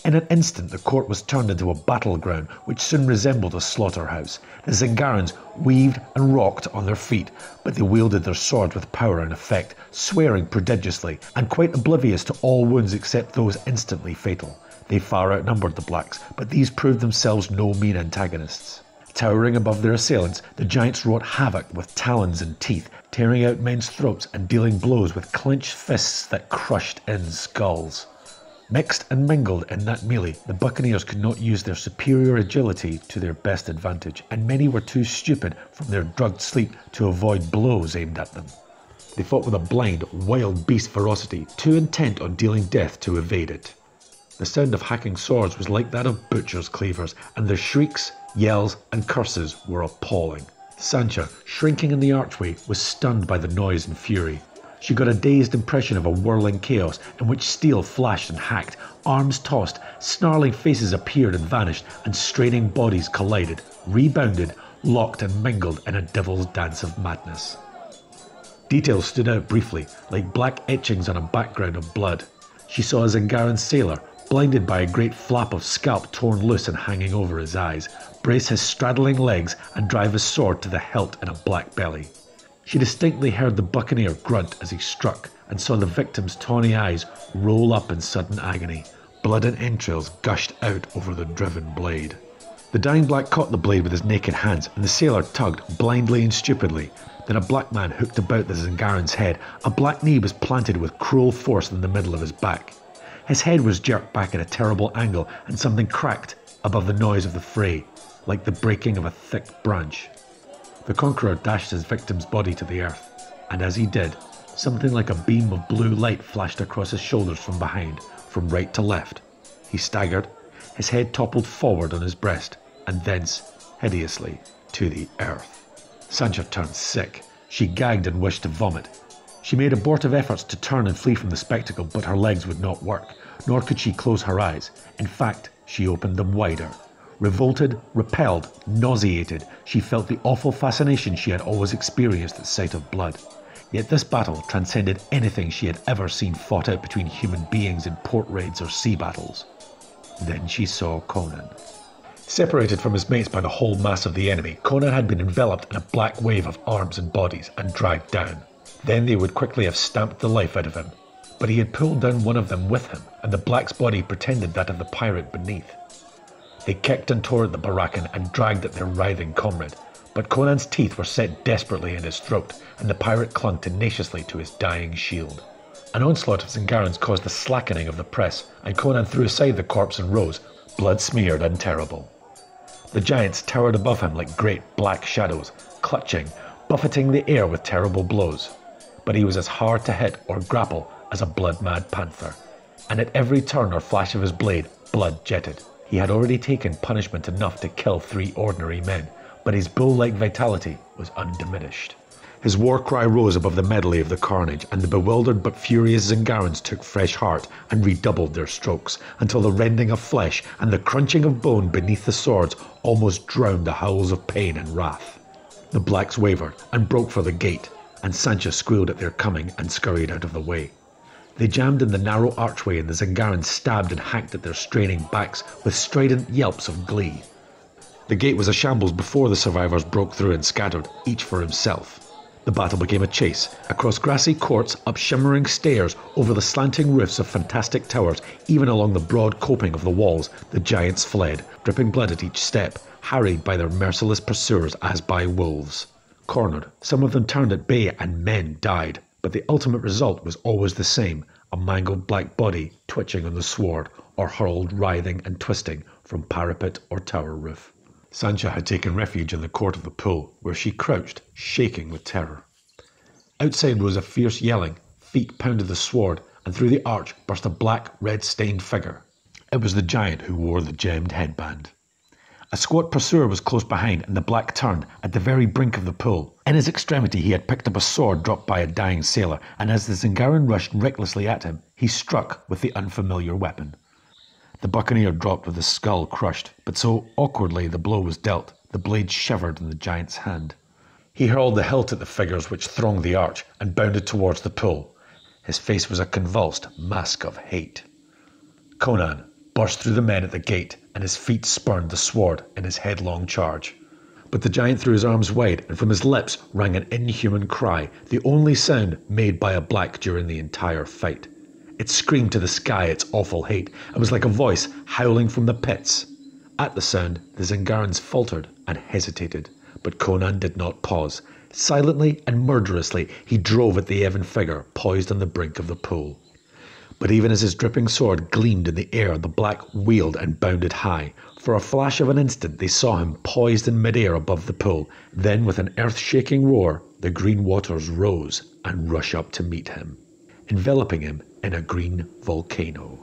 In an instant the court was turned into a battleground which soon resembled a slaughterhouse. The Zingarans weaved and rocked on their feet, but they wielded their swords with power and effect, swearing prodigiously, and quite oblivious to all wounds except those instantly fatal. They far outnumbered the blacks, but these proved themselves no mean antagonists. Towering above their assailants, the giants wrought havoc with talons and teeth, tearing out men's throats and dealing blows with clenched fists that crushed in skulls. Mixed and mingled in that melee, the buccaneers could not use their superior agility to their best advantage, and many were too stupid from their drugged sleep to avoid blows aimed at them. They fought with a blind, wild beast ferocity, too intent on dealing death to evade it. The sound of hacking swords was like that of butchers' cleavers, and their shrieks, yells, and curses were appalling. Sancha, shrinking in the archway, was stunned by the noise and fury. She got a dazed impression of a whirling chaos in which steel flashed and hacked, arms tossed, snarling faces appeared and vanished, and straining bodies collided, rebounded, locked and mingled in a devil's dance of madness. Details stood out briefly, like black etchings on a background of blood. She saw a Zingaran sailor, blinded by a great flap of scalp torn loose and hanging over his eyes, brace his straddling legs and drive his sword to the hilt in a black belly. She distinctly heard the buccaneer grunt as he struck, and saw the victim's tawny eyes roll up in sudden agony. Blood and entrails gushed out over the driven blade. The dying black caught the blade with his naked hands, and the sailor tugged blindly and stupidly. Then a black man hooked about the Zingaran's head. A black knee was planted with cruel force in the middle of his back. His head was jerked back at a terrible angle, and something cracked above the noise of the fray, like the breaking of a thick branch. The conqueror dashed his victim's body to the earth, and as he did, Something like a beam of blue light flashed across his shoulders from behind, from right to left. He staggered, his head toppled forward on his breast, and thence, hideously, to the earth. Sancha turned sick. She gagged and wished to vomit. She made abortive efforts to turn and flee from the spectacle, but her legs would not work, nor could she close her eyes. In fact, she opened them wider. Revolted, repelled, nauseated, she felt the awful fascination she had always experienced at sight of blood. Yet this battle transcended anything she had ever seen fought out between human beings in port raids or sea battles. Then she saw Conan. Separated from his mates by the whole mass of the enemy, Conan had been enveloped in a black wave of arms and bodies and dragged down. Then they would quickly have stamped the life out of him. But he had pulled down one of them with him, and the black's body pretended that of the pirate beneath. They kicked and tore at the Barracan and dragged at their writhing comrade, but Conan's teeth were set desperately in his throat, and the pirate clung tenaciously to his dying shield. An onslaught of Zingarans caused a slackening of the press, and Conan threw aside the corpse and rose, blood-smeared and terrible. The giants towered above him like great black shadows, clutching, buffeting the air with terrible blows. But he was as hard to hit or grapple as a blood-mad panther, and at every turn or flash of his blade, blood jetted. He had already taken punishment enough to kill 3 ordinary men, but his bull-like vitality was undiminished. His war cry rose above the medley of the carnage, and the bewildered but furious Zingarans took fresh heart and redoubled their strokes, until the rending of flesh and the crunching of bone beneath the swords almost drowned the howls of pain and wrath. The blacks wavered and broke for the gate, and Sancha squealed at their coming and scurried out of the way. They jammed in the narrow archway, and the Zingarans stabbed and hacked at their straining backs with strident yelps of glee. The gate was a shambles before the survivors broke through and scattered, each for himself. The battle became a chase, across grassy courts, up shimmering stairs, over the slanting roofs of fantastic towers, even along the broad coping of the walls. The giants fled, dripping blood at each step, harried by their merciless pursuers as by wolves. Cornered, some of them turned at bay, and men died. But the ultimate result was always the same, a mangled black body twitching on the sward, or hurled writhing and twisting from parapet or tower roof. Sancha had taken refuge in the court of the pool, where she crouched, shaking with terror. Outside rose a fierce yelling, feet pounded the sward, and through the arch burst a black, red-stained figure. It was the giant who wore the gemmed headband. A squat pursuer was close behind, and the black turned, at the very brink of the pool. In his extremity he had picked up a sword dropped by a dying sailor, and as the Zingaran rushed recklessly at him, he struck with the unfamiliar weapon. The buccaneer dropped with his skull crushed, but so awkwardly the blow was dealt, the blade shivered in the giant's hand. He hurled the hilt at the figures which thronged the arch, and bounded towards the pool. His face was a convulsed mask of hate. Conan burst through the men at the gate, and his feet spurned the sward in his headlong charge. But the giant threw his arms wide, and from his lips rang an inhuman cry, the only sound made by a black during the entire fight. It screamed to the sky its awful hate, and was like a voice howling from the pits. At the sound, the Zingarans faltered and hesitated, but Conan did not pause. Silently and murderously he drove at the Evan figure poised on the brink of the pool. But even as his dripping sword gleamed in the air, the black wheeled and bounded high. For a flash of an instant they saw him poised in midair above the pool. Then with an earth-shaking roar, the green waters rose and rushed up to meet him, enveloping him in a green volcano.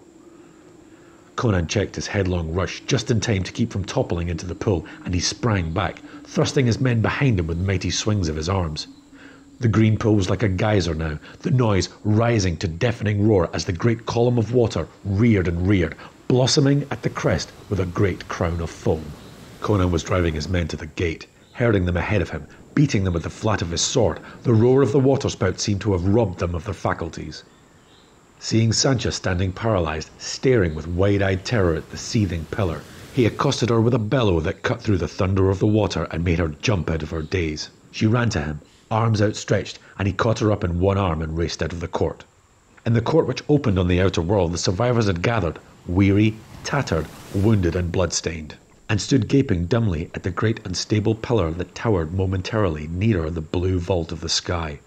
Conan checked his headlong rush just in time to keep from toppling into the pool, and he sprang back, thrusting his men behind him with mighty swings of his arms. The green pool was like a geyser now, the noise rising to deafening roar as the great column of water reared and reared, blossoming at the crest with a great crown of foam. Conan was driving his men to the gate, herding them ahead of him, beating them with the flat of his sword. The roar of the waterspout seemed to have robbed them of their faculties. Seeing Sancha standing paralysed, staring with wide-eyed terror at the seething pillar, he accosted her with a bellow that cut through the thunder of the water and made her jump out of her daze. She ran to him, arms outstretched, and he caught her up in one arm and raced out of the court. In the court which opened on the outer world, the survivors had gathered, weary, tattered, wounded and blood-stained, and stood gaping dumbly at the great unstable pillar that towered momentarily nearer the blue vault of the sky.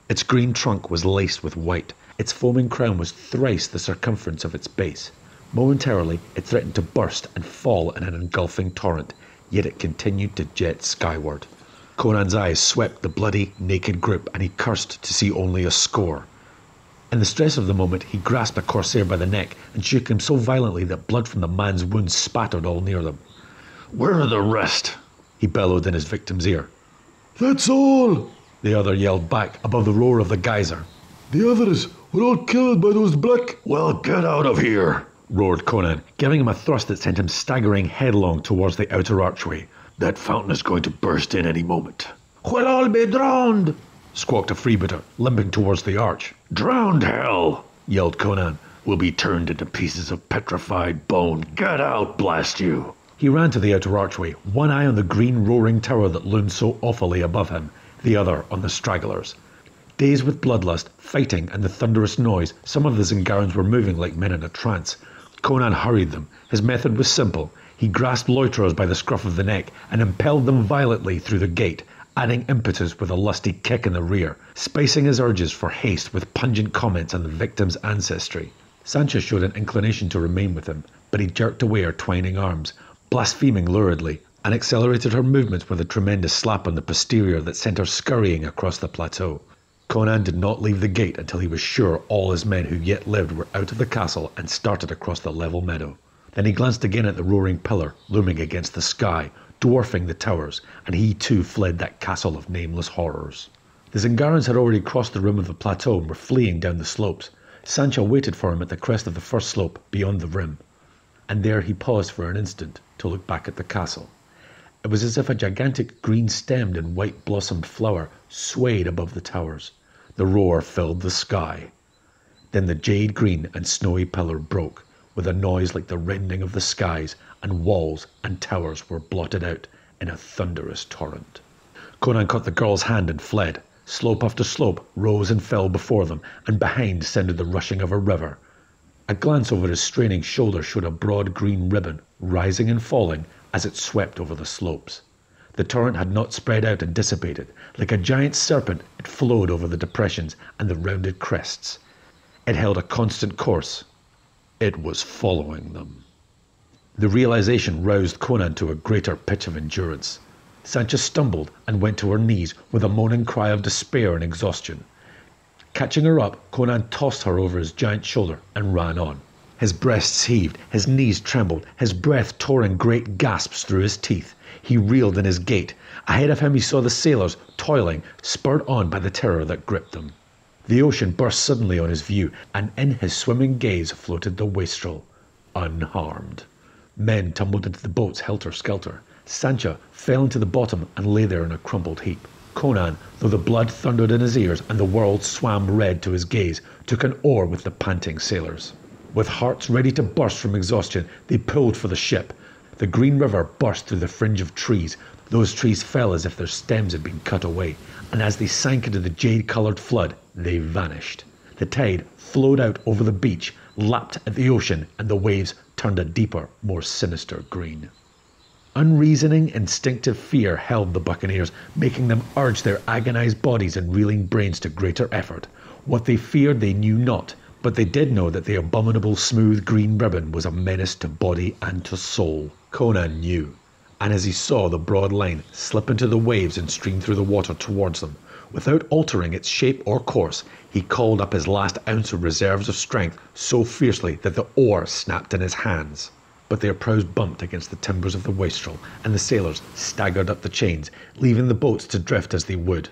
Its green trunk was laced with white. Its foaming crown was thrice the circumference of its base. Momentarily, it threatened to burst and fall in an engulfing torrent, yet it continued to jet skyward. Conan's eyes swept the bloody, naked group, and he cursed to see only a score. In the stress of the moment, he grasped a corsair by the neck and shook him so violently that blood from the man's wounds spattered all near them. "Where are the rest?" he bellowed in his victim's ear. "That's all," the other yelled back above the roar of the geyser. "The others were all killed by those black..." "Well, get out of here," roared Conan, giving him a thrust that sent him staggering headlong towards the outer archway. "That fountain is going to burst in any moment." "We'll all be drowned," squawked a freebooter, limping towards the arch. "Drowned, hell!" yelled Conan. "We'll be turned into pieces of petrified bone. Get out, blast you!" He ran to the outer archway, one eye on the green roaring tower that loomed so awfully above him, the other on the stragglers. Dazed with bloodlust, fighting, and the thunderous noise, some of the Zingarans were moving like men in a trance. Conan hurried them. His method was simple. He grasped loiterers by the scruff of the neck and impelled them violently through the gate, adding impetus with a lusty kick in the rear, spicing his urges for haste with pungent comments on the victim's ancestry. Sancha showed an inclination to remain with him, but he jerked away her twining arms, blaspheming luridly, and accelerated her movements with a tremendous slap on the posterior that sent her scurrying across the plateau. Conan did not leave the gate until he was sure all his men who yet lived were out of the castle and started across the level meadow. Then he glanced again at the roaring pillar looming against the sky, dwarfing the towers, and he too fled that castle of nameless horrors. The Zingarans had already crossed the rim of the plateau and were fleeing down the slopes. Sancha waited for him at the crest of the first slope beyond the rim, and there he paused for an instant to look back at the castle. It was as if a gigantic green-stemmed and white-blossomed flower swayed above the towers. The roar filled the sky. Then the jade green and snowy pillar broke, with a noise like the rending of the skies, and walls and towers were blotted out in a thunderous torrent. Conan caught the girl's hand and fled. Slope after slope rose and fell before them, and behind sounded the rushing of a river. A glance over his straining shoulder showed a broad green ribbon, rising and falling as it swept over the slopes. The torrent had not spread out and dissipated. Like a giant serpent, it flowed over the depressions and the rounded crests. It held a constant course. It was following them. The realization roused Conan to a greater pitch of endurance. Sancha stumbled and went to her knees with a moaning cry of despair and exhaustion. Catching her up, Conan tossed her over his giant shoulder and ran on. His breasts heaved, his knees trembled, his breath tore in great gasps through his teeth. He reeled in his gait. Ahead of him he saw the sailors, toiling, spurred on by the terror that gripped them. The ocean burst suddenly on his view, and in his swimming gaze floated the wastrel, unharmed. Men tumbled into the boats helter-skelter. Sancha fell into the bottom and lay there in a crumpled heap. Conan, though the blood thundered in his ears and the world swam red to his gaze, took an oar with the panting sailors. With hearts ready to burst from exhaustion, they pulled for the ship. The green river burst through the fringe of trees. Those trees fell as if their stems had been cut away, and as they sank into the jade-coloured flood, they vanished. The tide flowed out over the beach, lapped at the ocean, and the waves turned a deeper, more sinister green. Unreasoning, instinctive fear held the buccaneers, making them urge their agonized bodies and reeling brains to greater effort. What they feared they knew not, but they did know that the abominable smooth green ribbon was a menace to body and to soul. Conan knew, and as he saw the broad line slip into the waves and stream through the water towards them, without altering its shape or course, he called up his last ounce of reserves of strength so fiercely that the oar snapped in his hands. But their prows bumped against the timbers of the wastrel, and the sailors staggered up the chains, leaving the boats to drift as they would.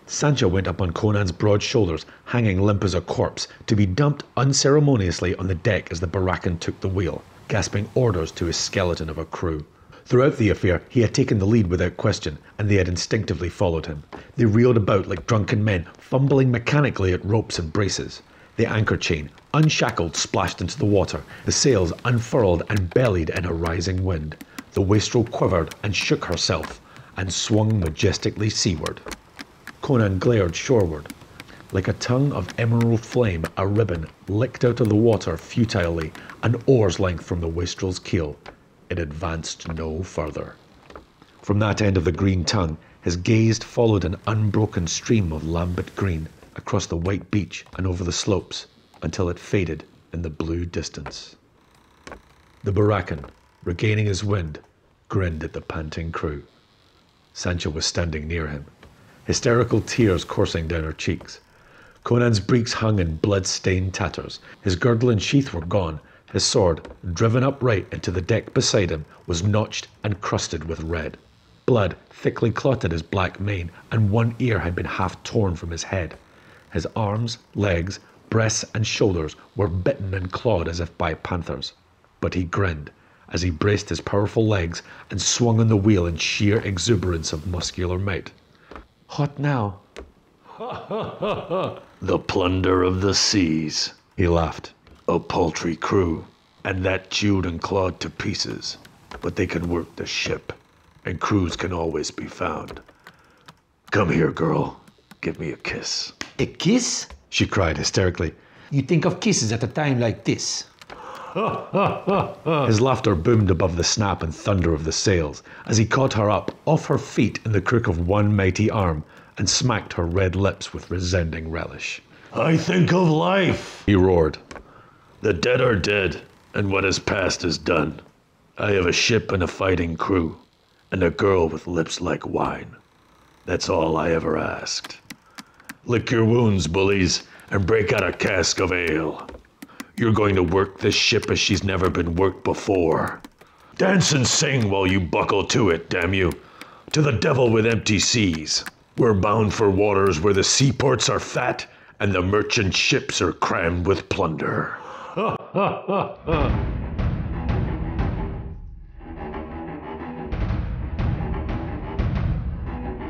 Sancha went up on Conan's broad shoulders, hanging limp as a corpse, to be dumped unceremoniously on the deck as the Barracan took the wheel, gasping orders to his skeleton of a crew. Throughout the affair, he had taken the lead without question, and they had instinctively followed him. They reeled about like drunken men, fumbling mechanically at ropes and braces. The anchor chain, unshackled, splashed into the water. The sails unfurled and bellied in a rising wind. The wastrel quivered and shook herself, and swung majestically seaward. Conan glared shoreward. Like a tongue of emerald flame, a ribbon licked out of the water futilely, an oar's length from the wastrel's keel. It advanced no further. From that end of the green tongue, his gaze followed an unbroken stream of lambent green across the white beach and over the slopes until it faded in the blue distance. The Barracan, regaining his wind, grinned at the panting crew. Sancha was standing near him, hysterical tears coursing down her cheeks. Conan's breeks hung in blood-stained tatters. His girdle and sheath were gone. His sword, driven upright into the deck beside him, was notched and crusted with red. Blood thickly clotted his black mane, and one ear had been half torn from his head. His arms, legs, breasts, and shoulders were bitten and clawed as if by panthers. But he grinned as he braced his powerful legs and swung on the wheel in sheer exuberance of muscular might. What now? The plunder of the seas, he laughed. A paltry crew, and that chewed and clawed to pieces. But they can work the ship, and crews can always be found. Come here, girl. Give me a kiss. A kiss? She cried hysterically. You think of kisses at a time like this? His laughter boomed above the snap and thunder of the sails as he caught her up off her feet in the crook of one mighty arm and smacked her red lips with resounding relish. I think of life, he roared. The dead are dead, and what is past is done. I have a ship and a fighting crew, and a girl with lips like wine. That's all I ever asked. Lick your wounds, bullies, and break out a cask of ale. You're going to work this ship as she's never been worked before. Dance and sing while you buckle to it, damn you. To the devil with empty seas. We're bound for waters where the seaports are fat and the merchant ships are crammed with plunder.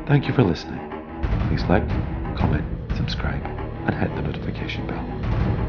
Thank you for listening. Please like, comment, subscribe, and hit the notification bell.